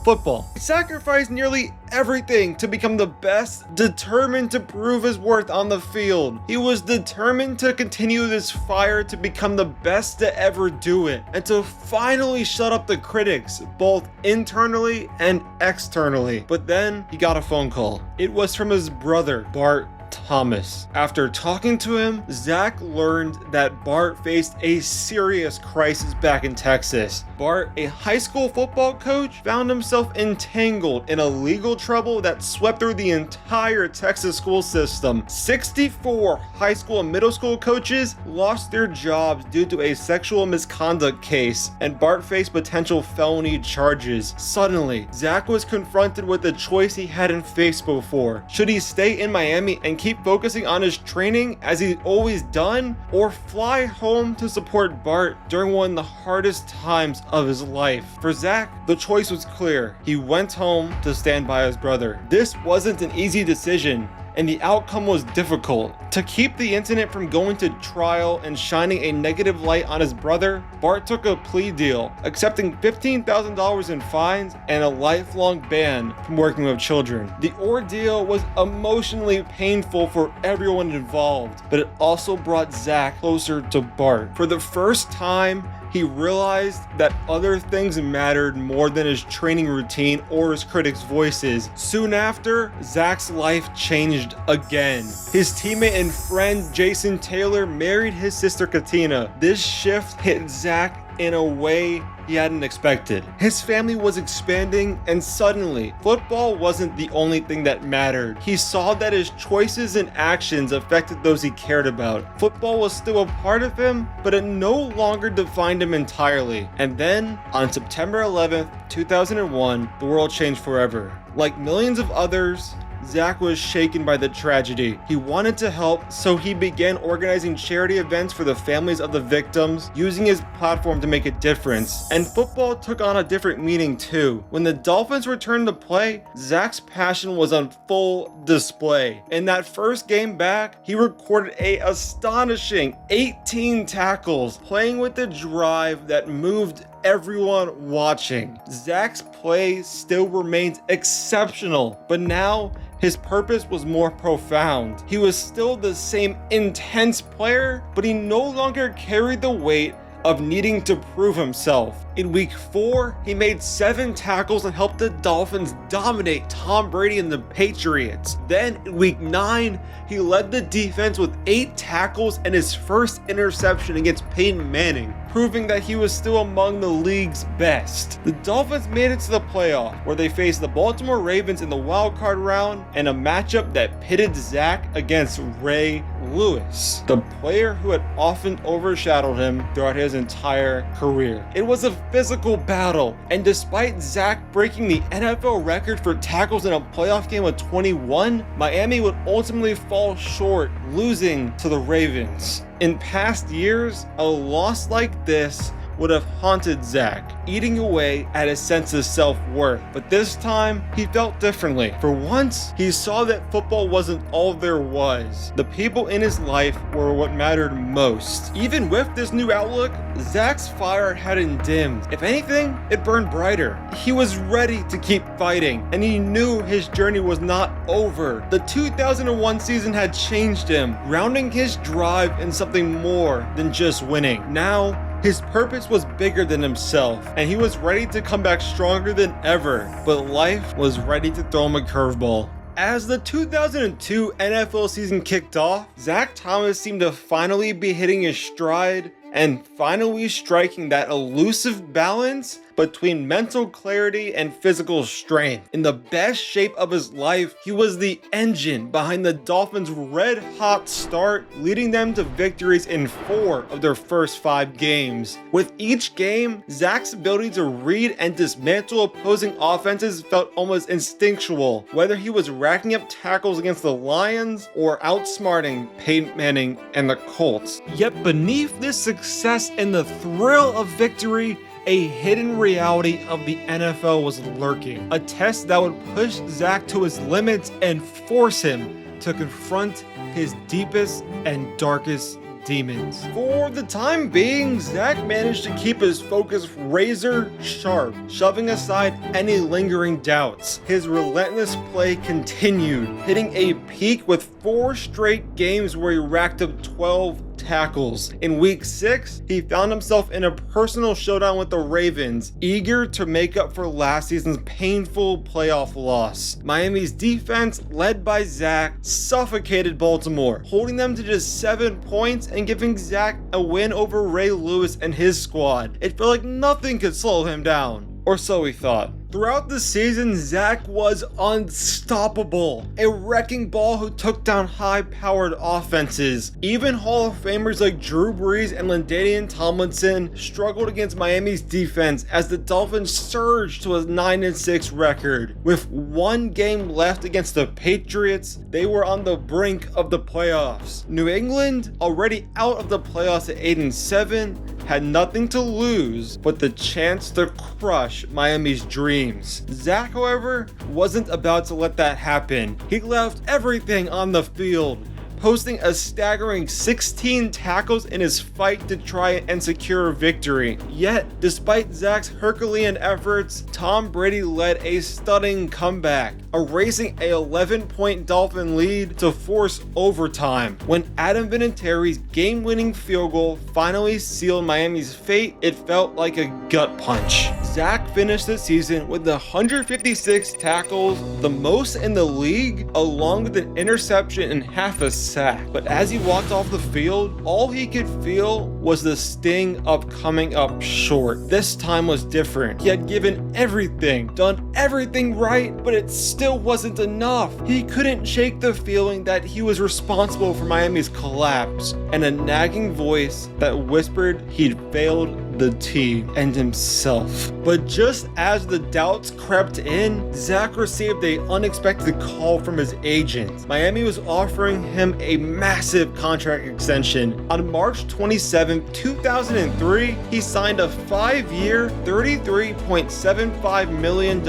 football. He sacrificed nearly everything to become the best, determined to prove his worth on the field. He was determined to continue this fire to become the best to ever do it, and to finally shut up the critics, both internally and externally. But then he got a phone call. It was from his brother, Bart Thomas. After talking to him, Zach learned that Bart faced a serious crisis back in Texas. Bart, a high school football coach, found himself entangled in a legal trouble that swept through the entire Texas school system. 64 high school and middle school coaches lost their jobs due to a sexual misconduct case, and Bart faced potential felony charges. Suddenly, Zach was confronted with a choice he hadn't faced before. Should he stay in Miami and keep focusing on his training as he's always done, or fly home to support Bart during one of the hardest times of his life? For Zach, the choice was clear. He went home to stand by his brother. This wasn't an easy decision, and the outcome was difficult. To keep the incident from going to trial and shining a negative light on his brother, Bart took a plea deal, accepting $15,000 in fines and a lifelong ban from working with children. The ordeal was emotionally painful for everyone involved, but it also brought Zach closer to Bart. For the first time, he realized that other things mattered more than his training routine or his critics' voices. Soon after, Zach's life changed again. His teammate and friend Jason Taylor married his sister Katina. This shift hit Zach in a way he hadn't expected. His family was expanding, and suddenly, football wasn't the only thing that mattered. He saw that his choices and actions affected those he cared about. Football was still a part of him, but it no longer defined him entirely. And then, on September 11th, 2001, the world changed forever. Like millions of others, Zach was shaken by the tragedy. He wanted to help, so he began organizing charity events for the families of the victims, using his platform to make a difference. And football took on a different meaning too. When the Dolphins returned to play, Zach's passion was on full display. In that first game back, he recorded an astonishing 18 tackles, playing with a drive that moved everyone watching. Zach's play still remains exceptional, but now his purpose was more profound. He was still the same intense player, but he no longer carried the weight of needing to prove himself. In week 4, he made 7 tackles and helped the Dolphins dominate Tom Brady and the Patriots. Then in week 9, he led the defense with 8 tackles and his first interception against Peyton Manning, proving that he was still among the league's best. The Dolphins made it to the playoff, where they faced the Baltimore Ravens in the wildcard round, and a matchup that pitted Zach against Ray Lewis, the player who had often overshadowed him throughout his entire career. It was a physical battle, and despite Zach breaking the NFL record for tackles in a playoff game of 21, Miami would ultimately fall short, losing to the Ravens. In past years, a loss like this would have haunted Zach, eating away at his sense of self-worth. But this time, he felt differently. For once, he saw that football wasn't all there was. The people in his life were what mattered most. Even with this new outlook, Zach's fire hadn't dimmed. If anything, it burned brighter. He was ready to keep fighting, and he knew his journey was not over. The 2001 season had changed him, grounding his drive in something more than just winning. Now, his purpose was bigger than himself, and he was ready to come back stronger than ever, but life was ready to throw him a curveball. As the 2002 NFL season kicked off, Zach Thomas seemed to finally be hitting his stride and finally striking that elusive balance between mental clarity and physical strength. In the best shape of his life, he was the engine behind the Dolphins' red-hot start, leading them to victories in 4 of their first 5 games. With each game, Zach's ability to read and dismantle opposing offenses felt almost instinctual, whether he was racking up tackles against the Lions or outsmarting Peyton Manning and the Colts. Yet beneath this success and the thrill of victory, a hidden reality of the NFL was lurking, a test that would push Zach to his limits and force him to confront his deepest and darkest demons. For the time being, Zach managed to keep his focus razor sharp, shoving aside any lingering doubts. His relentless play continued, hitting a peak with 4 straight games where he racked up 12 tackles. In week 6, he found himself in a personal showdown with the Ravens, eager to make up for last season's painful playoff loss. Miami's defense, led by Zach, suffocated Baltimore, holding them to just 7 points and giving Zach a win over Ray Lewis and his squad. It felt like nothing could slow him down. Or so he thought. Throughout the season, Zach was unstoppable. A wrecking ball who took down high-powered offenses. Even Hall of Famers like Drew Brees and LaDainian Tomlinson struggled against Miami's defense as the Dolphins surged to a 9-6 record. With 1 game left against the Patriots, they were on the brink of the playoffs. New England, already out of the playoffs at 8-7, had nothing to lose but the chance to crush Miami's dreams. Zach, however, wasn't about to let that happen. He left everything on the field, posting a staggering 16 tackles in his fight to try and secure a victory. Yet, despite Zach's Herculean efforts, Tom Brady led a stunning comeback, erasing a 11-point Dolphin lead to force overtime. When Adam Vinatieri's game-winning field goal finally sealed Miami's fate, it felt like a gut punch. Zach finished the season with 156 tackles, the most in the league, along with an interception and half a sack. But as he walked off the field, all he could feel was the sting of coming up short. This time was different. He had given everything, done everything right, but it still wasn't enough. He couldn't shake the feeling that he was responsible for Miami's collapse, and a nagging voice that whispered he'd failed the team and himself. But just as the doubts crept in, Zach received an unexpected call from his agent. Miami was offering him a massive contract extension. On March 27, 2003, he signed a 5-year, $33.75 million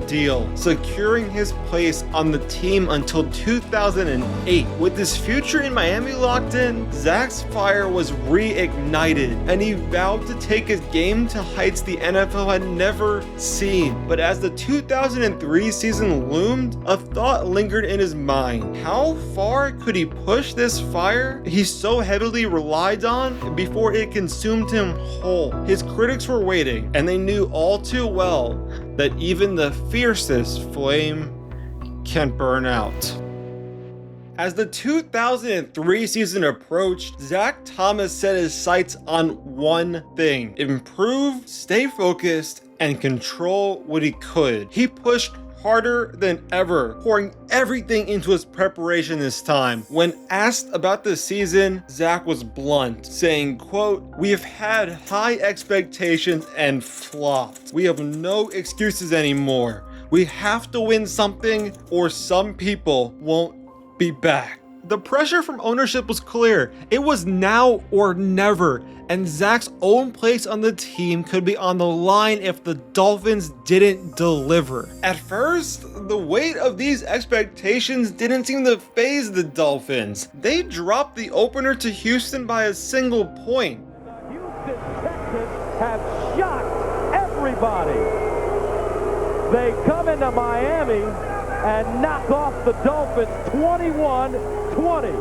deal, securing his place on the team until 2008. With his future in Miami locked in, Zach's fire was reignited, and he vowed to take his game to heights the NFL had never seen. But as the 2003 season loomed, a thought lingered in his mind. How far could he push this fire he so heavily relied on before it consumed him whole? His critics were waiting, and they knew all too well that even the fiercest flame can burn out. As the 2003 season approached, Zach Thomas set his sights on one thing: improve, stay focused, and control what he could. He pushed harder than ever, pouring everything into his preparation this time. When asked about the season, Zach was blunt, saying, quote, "We've had high expectations and flopped. We have no excuses anymore. We have to win something or some people won't be back." The pressure from ownership was clear. It was now or never, and Zach's own place on the team could be on the line if the Dolphins didn't deliver. At first, the weight of these expectations didn't seem to faze the Dolphins. They dropped the opener to Houston by a single point. Houston Texans have shocked everybody. They come into Miami and knock off the Dolphins 21-20.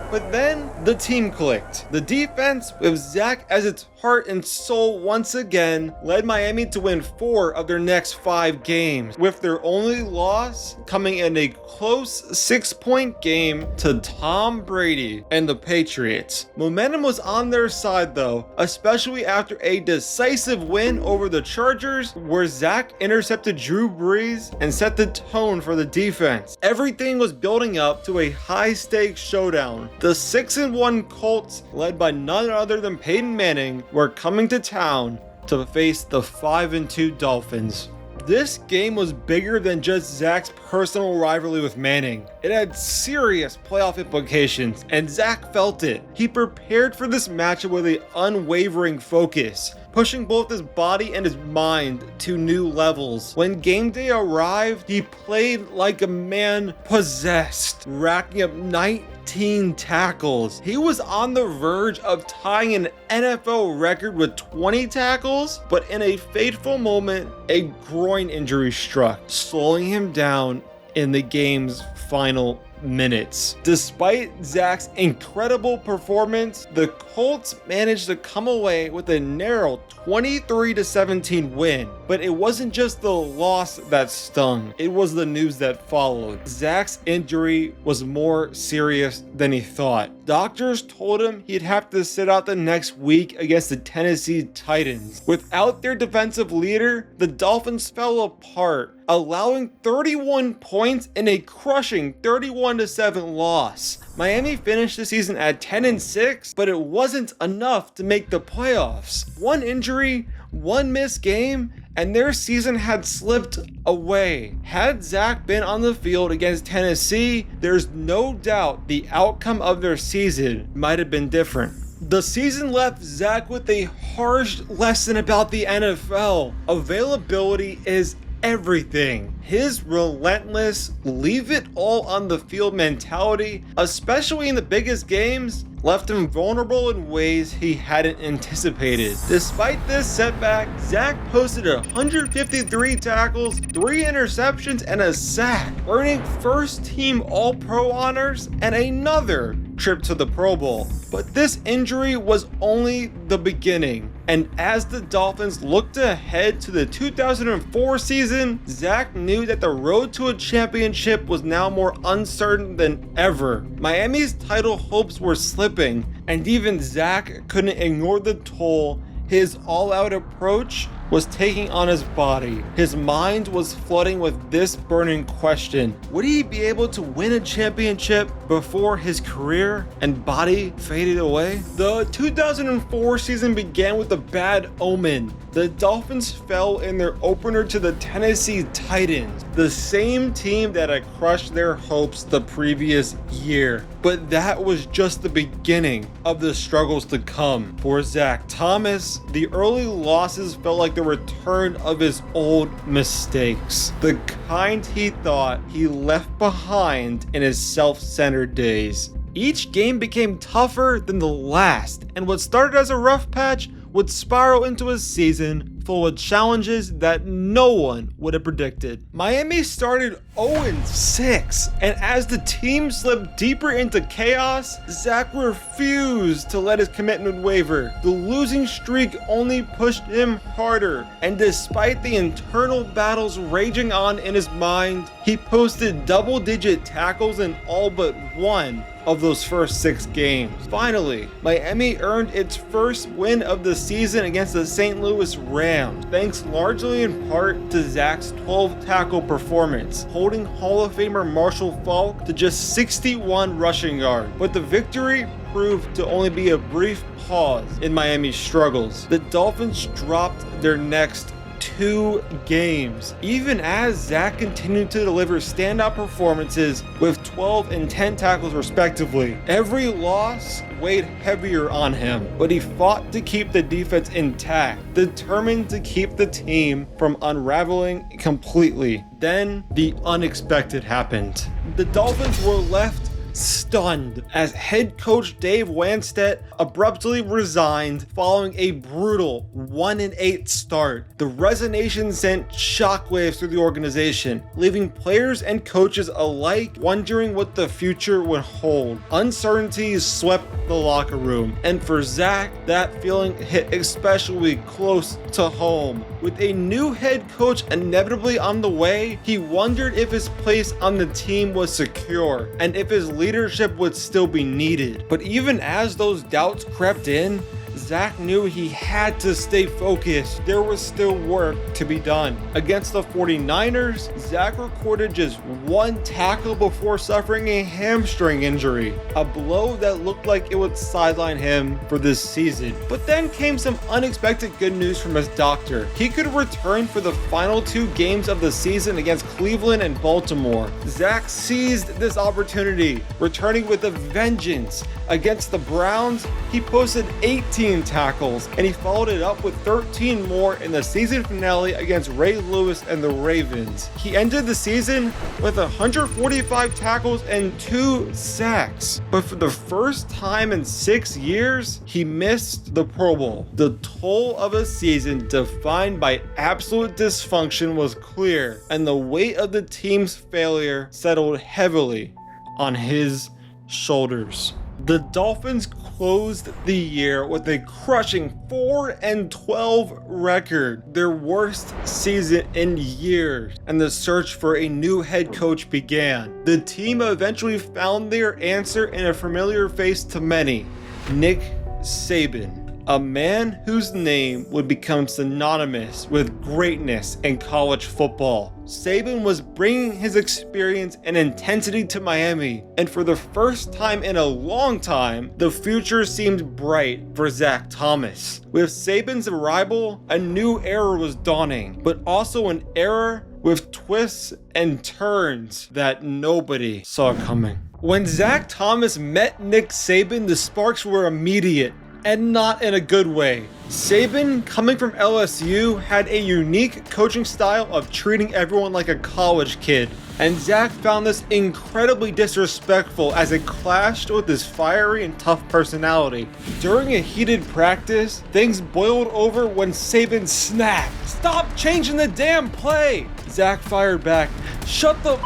But then the team clicked. The defense, with Zach as its heart and soul once again, led Miami to win 4 of their next 5 games, with their only loss coming in a close 6-point game to Tom Brady and the Patriots. Momentum was on their side though, especially after a decisive win over the Chargers, where Zach intercepted Drew Brees and set the tone for the defense. Everything was building up to a high-stakes showdown. The 6-1 Colts, led by none other than Peyton Manning, were coming to town to face the 5-2 Dolphins. This game was bigger than just Zach's personal rivalry with Manning. It had serious playoff implications, and Zach felt it. He prepared for this matchup with an unwavering focus, pushing both his body and his mind to new levels. When game day arrived, he played like a man possessed, racking up night 18 tackles. He was on the verge of tying an NFL record with 20 tackles, but in a fateful moment, a groin injury struck, slowing him down in the game's final minutes. Despite Zach's incredible performance, the Colts managed to come away with a narrow 23-17 win. But it wasn't just the loss that stung, it was the news that followed. Zach's injury was more serious than he thought. Doctors told him he'd have to sit out the next week against the Tennessee Titans. Without their defensive leader, the Dolphins fell apart, allowing 31 points in a crushing 31-7 loss. Miami finished the season at 10-6, but it wasn't enough to make the playoffs. One injury, one missed game, and their season had slipped away. Had Zach been on the field against Tennessee, there's no doubt the outcome of their season might have been different. The season left Zach with a harsh lesson about the NFL. Availability is everything. His relentless, leave it all on the field mentality, especially in the biggest games, left him vulnerable in ways he hadn't anticipated. Despite this setback, Zach posted 153 tackles, 3 interceptions, and a sack, earning first-team All-Pro honors and another trip to the Pro Bowl. But this injury was only the beginning. And as the Dolphins looked ahead to the 2004 season, Zach knew that the road to a championship was now more uncertain than ever. Miami's title hopes were slipping, and even Zach couldn't ignore the toll his all-out approach was taking on his body. His mind was flooding with this burning question: would he be able to win a championship before his career and body faded away? The 2004 season began with a bad omen. The Dolphins fell in their opener to the Tennessee Titans, the same team that had crushed their hopes the previous year. But that was just the beginning of the struggles to come. For Zach Thomas, the early losses felt like the return of his old mistakes, the kind he thought he left behind in his self-centered days. Each game became tougher than the last, and what started as a rough patch would spiral into a season full of challenges that no one would have predicted. Miami started 0-6, and as the team slipped deeper into chaos, Zach refused to let his commitment waver. The losing streak only pushed him harder, and despite the internal battles raging on in his mind, he posted double-digit tackles in all but one of those first 6 games. Finally, Miami earned its first win of the season against the St. Louis Rams, thanks largely in part to Zach's 12-tackle performance, holding Hall of Famer Marshall Faulk to just 61 rushing yards. But the victory proved to only be a brief pause in Miami's struggles. The Dolphins dropped their next 2 games, even as Zach continued to deliver standout performances with 12 and 10 tackles respectively. Every loss weighed heavier on him, but he fought to keep the defense intact, determined to keep the team from unraveling completely. Then the unexpected happened. The Dolphins were left stunned as head coach Dave Wanstead abruptly resigned following a brutal 1-8 start. The resignation sent shockwaves through the organization, leaving players and coaches alike wondering what the future would hold. Uncertainty swept the locker room, and for Zach, that feeling hit especially close to home. With a new head coach inevitably on the way, he wondered if his place on the team was secure and if his leadership would still be needed. But even as those doubts crept in, Zach knew he had to stay focused. There was still work to be done. Against the 49ers, Zach recorded just 1 tackle before suffering a hamstring injury, a blow that looked like it would sideline him for this season. But then came some unexpected good news from his doctor. He could return for the final 2 games of the season against Cleveland and Baltimore. Zach seized this opportunity, returning with a vengeance, Against the Browns, he posted 18 tackles, and he followed it up with 13 more in the season finale against Ray Lewis and the Ravens. He ended the season with 145 tackles and 2 sacks. But for the first time in 6 years, he missed the Pro Bowl. The toll of a season defined by absolute dysfunction was clear, and the weight of the team's failure settled heavily on his shoulders. The Dolphins closed the year with a crushing 4-12 record, their worst season in years, and the search for a new head coach began. The team eventually found their answer in a familiar face to many, Nick Saban. A man whose name would become synonymous with greatness in college football. Saban was bringing his experience and intensity to Miami, and for the first time in a long time, the future seemed bright for Zach Thomas. With Saban's arrival, a new era was dawning, but also an era with twists and turns that nobody saw coming. When Zach Thomas met Nick Saban, the sparks were immediate. And not in a good way. Saban, coming from LSU, had a unique coaching style of treating everyone like a college kid, and Zach found this incredibly disrespectful as it clashed with his fiery and tough personality. During a heated practice, things boiled over when Saban snapped, "Stop changing the damn play!" Zach fired back, "Shut the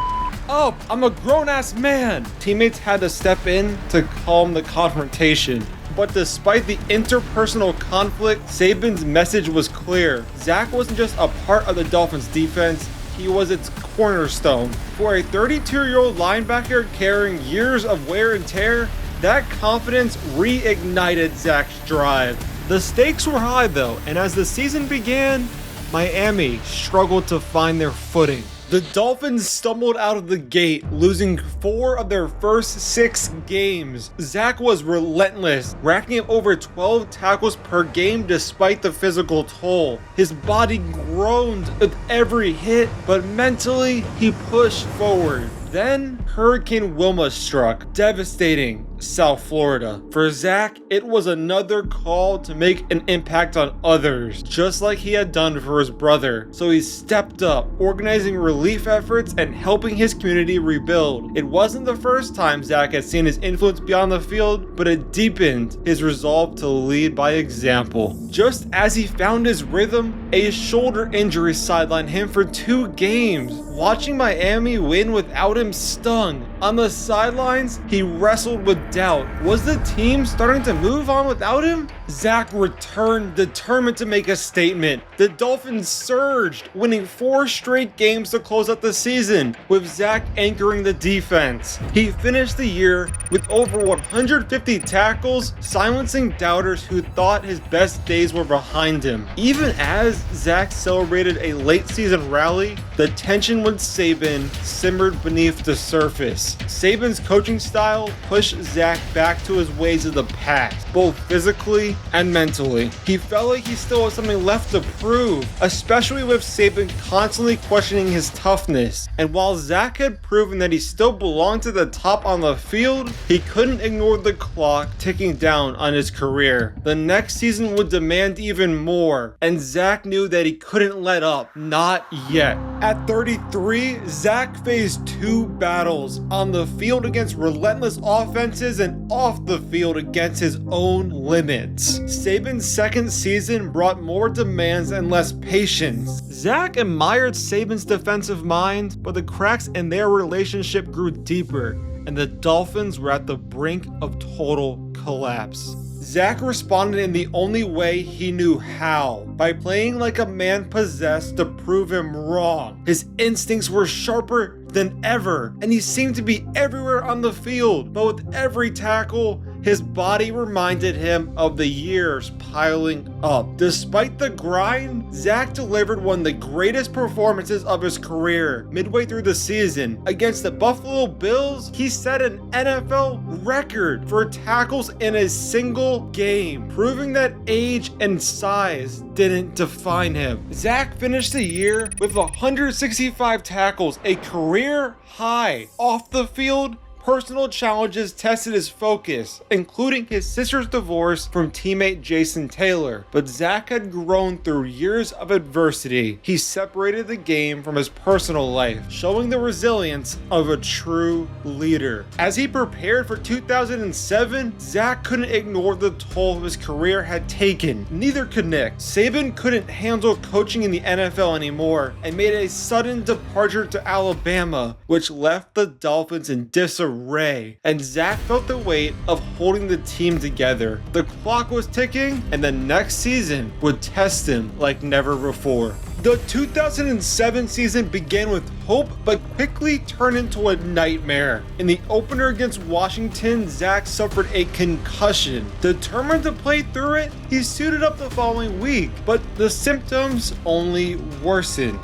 up, I'm a grown-ass man." Teammates had to step in to calm the confrontation. But despite the interpersonal conflict, Saban's message was clear. Zach wasn't just a part of the Dolphins defense, he was its cornerstone. For a 32-year-old linebacker carrying years of wear and tear, that confidence reignited Zach's drive. The stakes were high though, and as the season began, Miami struggled to find their footing. The Dolphins stumbled out of the gate, losing 4 of their first 6 games. Zach was relentless, racking up over 12 tackles per game despite the physical toll. His body groaned with every hit, but mentally, he pushed forward. Then, Hurricane Wilma struck, devastating South Florida. For Zach, it was another call to make an impact on others, just like he had done for his brother. So he stepped up, organizing relief efforts and helping his community rebuild. It wasn't the first time Zach had seen his influence beyond the field, but it deepened his resolve to lead by example. Just as he found his rhythm, a shoulder injury sidelined him for 2 games. Watching Miami win without him stung. On the sidelines, he wrestled with doubt. Was the team starting to move on without him? Zach returned, determined to make a statement. The Dolphins surged, winning 4 straight games to close out the season, with Zach anchoring the defense. He finished the year with over 150 tackles, silencing doubters who thought his best days were behind him. Even as Zach celebrated a late season rally, the tension with Saban simmered beneath the surface. Saban's coaching style pushed Zach back to his ways of the past, both physically and mentally. He felt like he still had something left to prove, especially with Saban constantly questioning his toughness. And while Zach had proven that he still belonged to the top on the field, he couldn't ignore the clock ticking down on his career. The next season would demand even more, and Zach knew that he couldn't let up, not yet. At 33, Zach faced 2 battles, on the field against relentless offenses and off the field against his own limits. Saban's second season brought more demands and less patience. Zach admired Saban's defensive mind, but the cracks in their relationship grew deeper, and the Dolphins were at the brink of total collapse. Zach responded in the only way he knew how, by playing like a man possessed to prove him wrong. His instincts were sharper than ever, and he seemed to be everywhere on the field, but with every tackle, his body reminded him of the years piling up. Despite the grind, Zach delivered one of the greatest performances of his career. Midway through the season, against the Buffalo Bills, he set an NFL record for tackles in a single game, proving that age and size didn't define him. Zach finished the year with 165 tackles, a career high. Off the field, Personal challenges tested his focus, including his sister's divorce from teammate Jason Taylor, but Zach had grown through years of adversity. He separated the game from his personal life, showing the resilience of a true leader. As he prepared for 2007, Zach couldn't ignore the toll his career had taken. Neither could Nick. Saban couldn't handle coaching in the NFL anymore and made a sudden departure to Alabama, which left the Dolphins in disarray, and Zach felt the weight of holding the team together. The clock was ticking, and the next season would test him like never before. The 2007 season began with hope, but quickly turned into a nightmare. In the opener against Washington, Zach suffered a concussion. Determined to play through it, he suited up the following week, but the symptoms only worsened.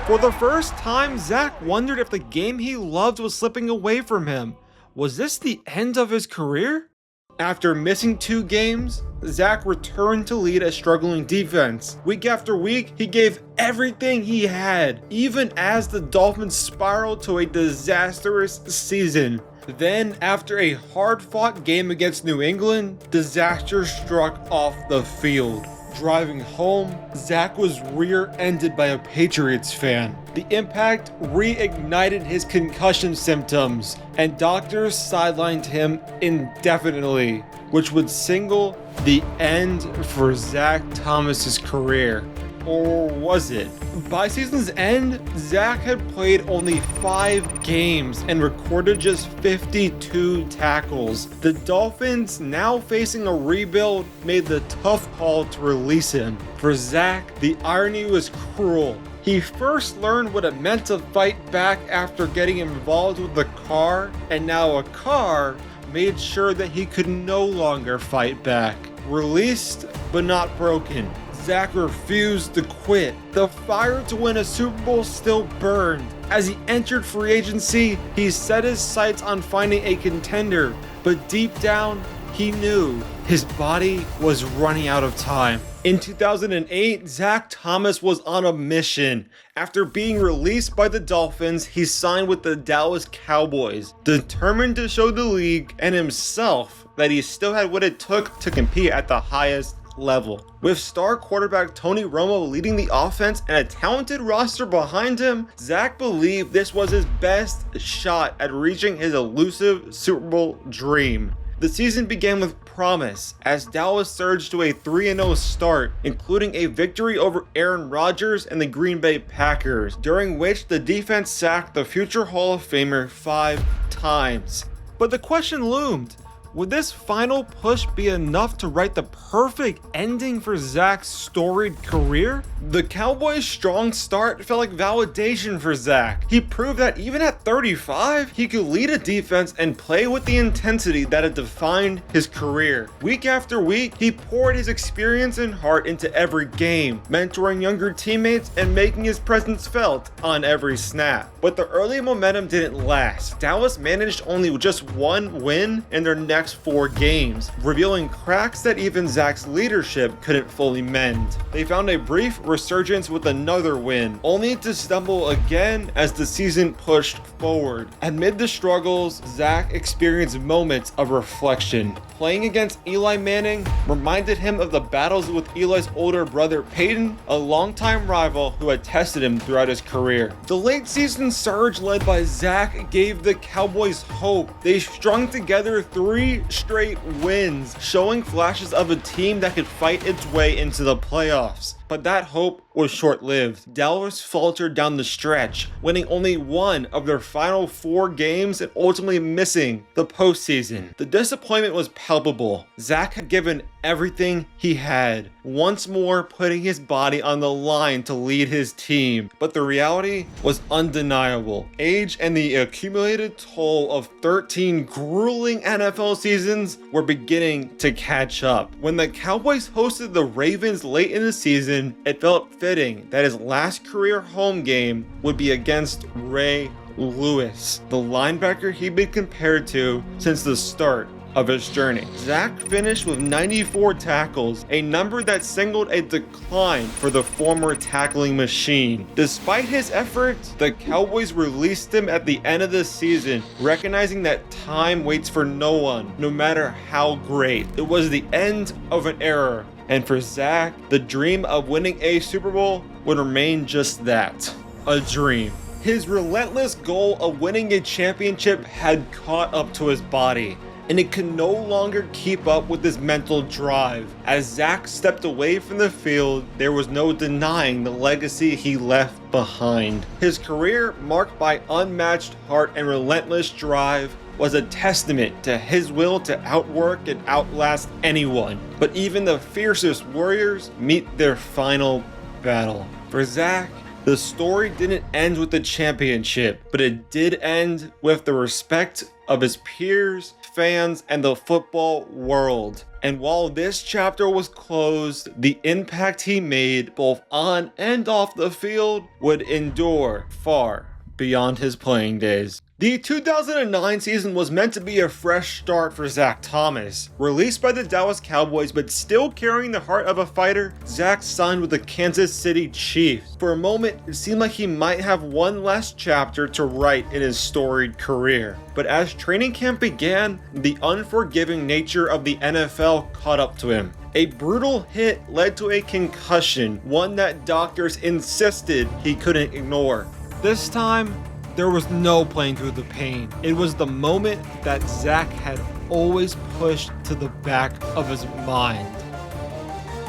For the first time, Zach wondered if the game he loved was slipping away from him. Was this the end of his career? After missing 2 games, Zach returned to lead a struggling defense. Week after week, he gave everything he had, even as the Dolphins spiraled to a disastrous season. Then, after a hard-fought game against New England, disaster struck off the field. Driving home, Zach was rear-ended by a Patriots fan. The impact reignited his concussion symptoms, and doctors sidelined him indefinitely, which would signal the end for Zach Thomas's career. Or was it? By season's end, Zach had played only 5 games and recorded just 52 tackles. The Dolphins, now facing a rebuild, made the tough call to release him. For Zach, the irony was cruel. He first learned what it meant to fight back after getting involved with the car, and now a car made sure that he could no longer fight back. Released, but not broken, Zach refused to quit. The fire to win a Super Bowl still burned. As he entered free agency, he set his sights on finding a contender, but deep down, he knew his body was running out of time. In 2008, Zach Thomas was on a mission. After being released by the Dolphins, he signed with the Dallas Cowboys, determined to show the league and himself that he still had what it took to compete at the highest level. With star quarterback Tony Romo leading the offense and a talented roster behind him, Zach believed this was his best shot at reaching his elusive Super Bowl dream. The season began with promise as Dallas surged to a 3-0 start, including a victory over Aaron Rodgers and the Green Bay Packers, during which the defense sacked the future Hall of Famer 5 times. But the question loomed: would this final push be enough to write the perfect ending for Zach's storied career? The Cowboys' strong start felt like validation for Zach. He proved that even at 35, he could lead a defense and play with the intensity that had defined his career. Week after week, he poured his experience and heart into every game, mentoring younger teammates and making his presence felt on every snap. But the early momentum didn't last. Dallas managed only just 1 win in their next 4 games, revealing cracks that even Zach's leadership couldn't fully mend. They found a brief resurgence with another win, only to stumble again as the season pushed forward. Amid the struggles, Zach experienced moments of reflection. Playing against Eli Manning reminded him of the battles with Eli's older brother Peyton, a longtime rival who had tested him throughout his career. The late season surge led by Zach gave the Cowboys hope. They strung together 3 straight wins, showing flashes of a team that could fight its way into the playoffs. But that hope was short-lived. Dallas faltered down the stretch, winning only 1 of their final 4 games and ultimately missing the postseason. The disappointment was palpable. Zach had given everything he had, once more putting his body on the line to lead his team. But the reality was undeniable. Age and the accumulated toll of 13 grueling NFL seasons were beginning to catch up. When the Cowboys hosted the Ravens late in the season, it felt fitting that his last career home game would be against Ray Lewis, the linebacker he'd been compared to since the start of his journey. Zach finished with 94 tackles, a number that signaled a decline for the former tackling machine. Despite his efforts, the Cowboys released him at the end of the season, recognizing that time waits for no one, no matter how great. It was the end of an era, and for Zach, the dream of winning a Super Bowl would remain just that, a dream. His relentless goal of winning a championship had caught up to his body, and it could no longer keep up with his mental drive. As Zach stepped away from the field, there was no denying the legacy he left behind. His career, marked by unmatched heart and relentless drive, was a testament to his will to outwork and outlast anyone. But even the fiercest warriors meet their final battle. For Zach, the story didn't end with the championship, but it did end with the respect of his peers, fans, and the football world. And while this chapter was closed, the impact he made both on and off the field would endure far beyond his playing days. The 2009 season was meant to be a fresh start for Zach Thomas. Released by the Dallas Cowboys but still carrying the heart of a fighter, Zach signed with the Kansas City Chiefs. For a moment, it seemed like he might have one last chapter to write in his storied career. But as training camp began, the unforgiving nature of the NFL caught up to him. A brutal hit led to a concussion, one that doctors insisted he couldn't ignore. This time, there was no playing through the pain. It was the moment that Zach had always pushed to the back of his mind.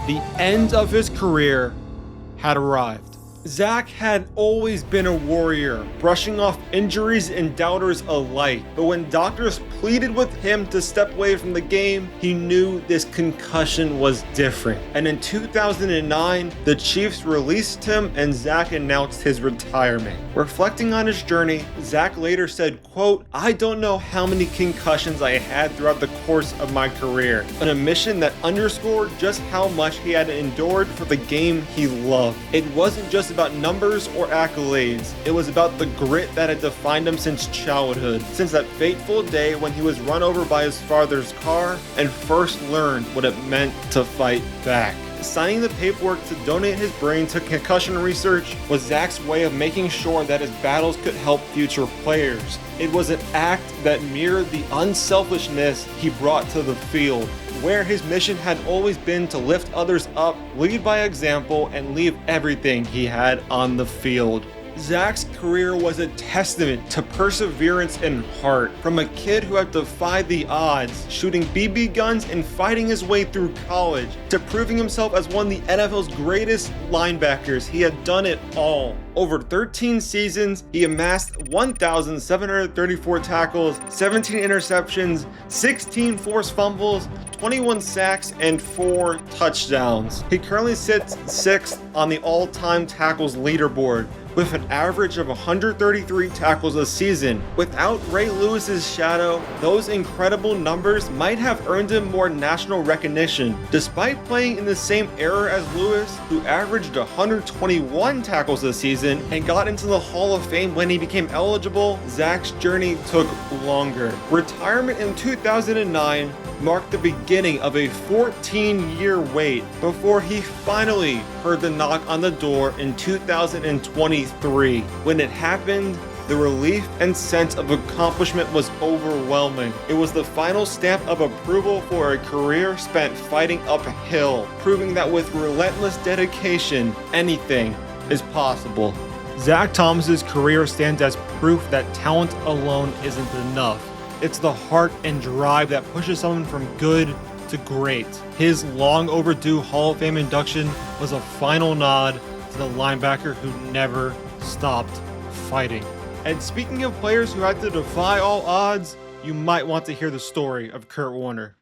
The end of his career had arrived. Zach had always been a warrior, brushing off injuries and doubters alike. But when doctors pleaded with him to step away from the game, he knew this concussion was different. And in 2009, the Chiefs released him and Zach announced his retirement. Reflecting on his journey, Zach later said, quote, "I don't know how many concussions I had throughout the course of my career." An admission that underscored just how much he had endured for the game he loved. It wasn't just about numbers or accolades. It was about the grit that had defined him since childhood, since that fateful day when he was run over by his father's car and first learned what it meant to fight back. Signing the paperwork to donate his brain to concussion research was Zach's way of making sure that his battles could help future players. It was an act that mirrored the unselfishness he brought to the field, where his mission had always been to lift others up, lead by example, and leave everything he had on the field. Zach's career was a testament to perseverance and heart. From a kid who had defied the odds, shooting BB guns and fighting his way through college, to proving himself as one of the NFL's greatest linebackers, he had done it all. Over 13 seasons, he amassed 1,734 tackles, 17 interceptions, 16 forced fumbles, 21 sacks, and 4 touchdowns. He currently sits 6th on the all-time tackles leaderboard, with an average of 133 tackles a season. Without Ray Lewis's shadow, those incredible numbers might have earned him more national recognition. Despite playing in the same era as Lewis, who averaged 121 tackles a season and got into the Hall of Fame when he became eligible, Zach's journey took longer. Retirement in 2009 marked the beginning of a 14-year wait before he finally heard the knock on the door in 2023. When it happened, the relief and sense of accomplishment was overwhelming. It was the final stamp of approval for a career spent fighting uphill, proving that with relentless dedication, anything is possible. Zach Thomas's career stands as proof that talent alone isn't enough. It's the heart and drive that pushes someone from good to great. His long overdue Hall of Fame induction was a final nod to the linebacker who never stopped fighting. And speaking of players who had to defy all odds, you might want to hear the story of Kurt Warner.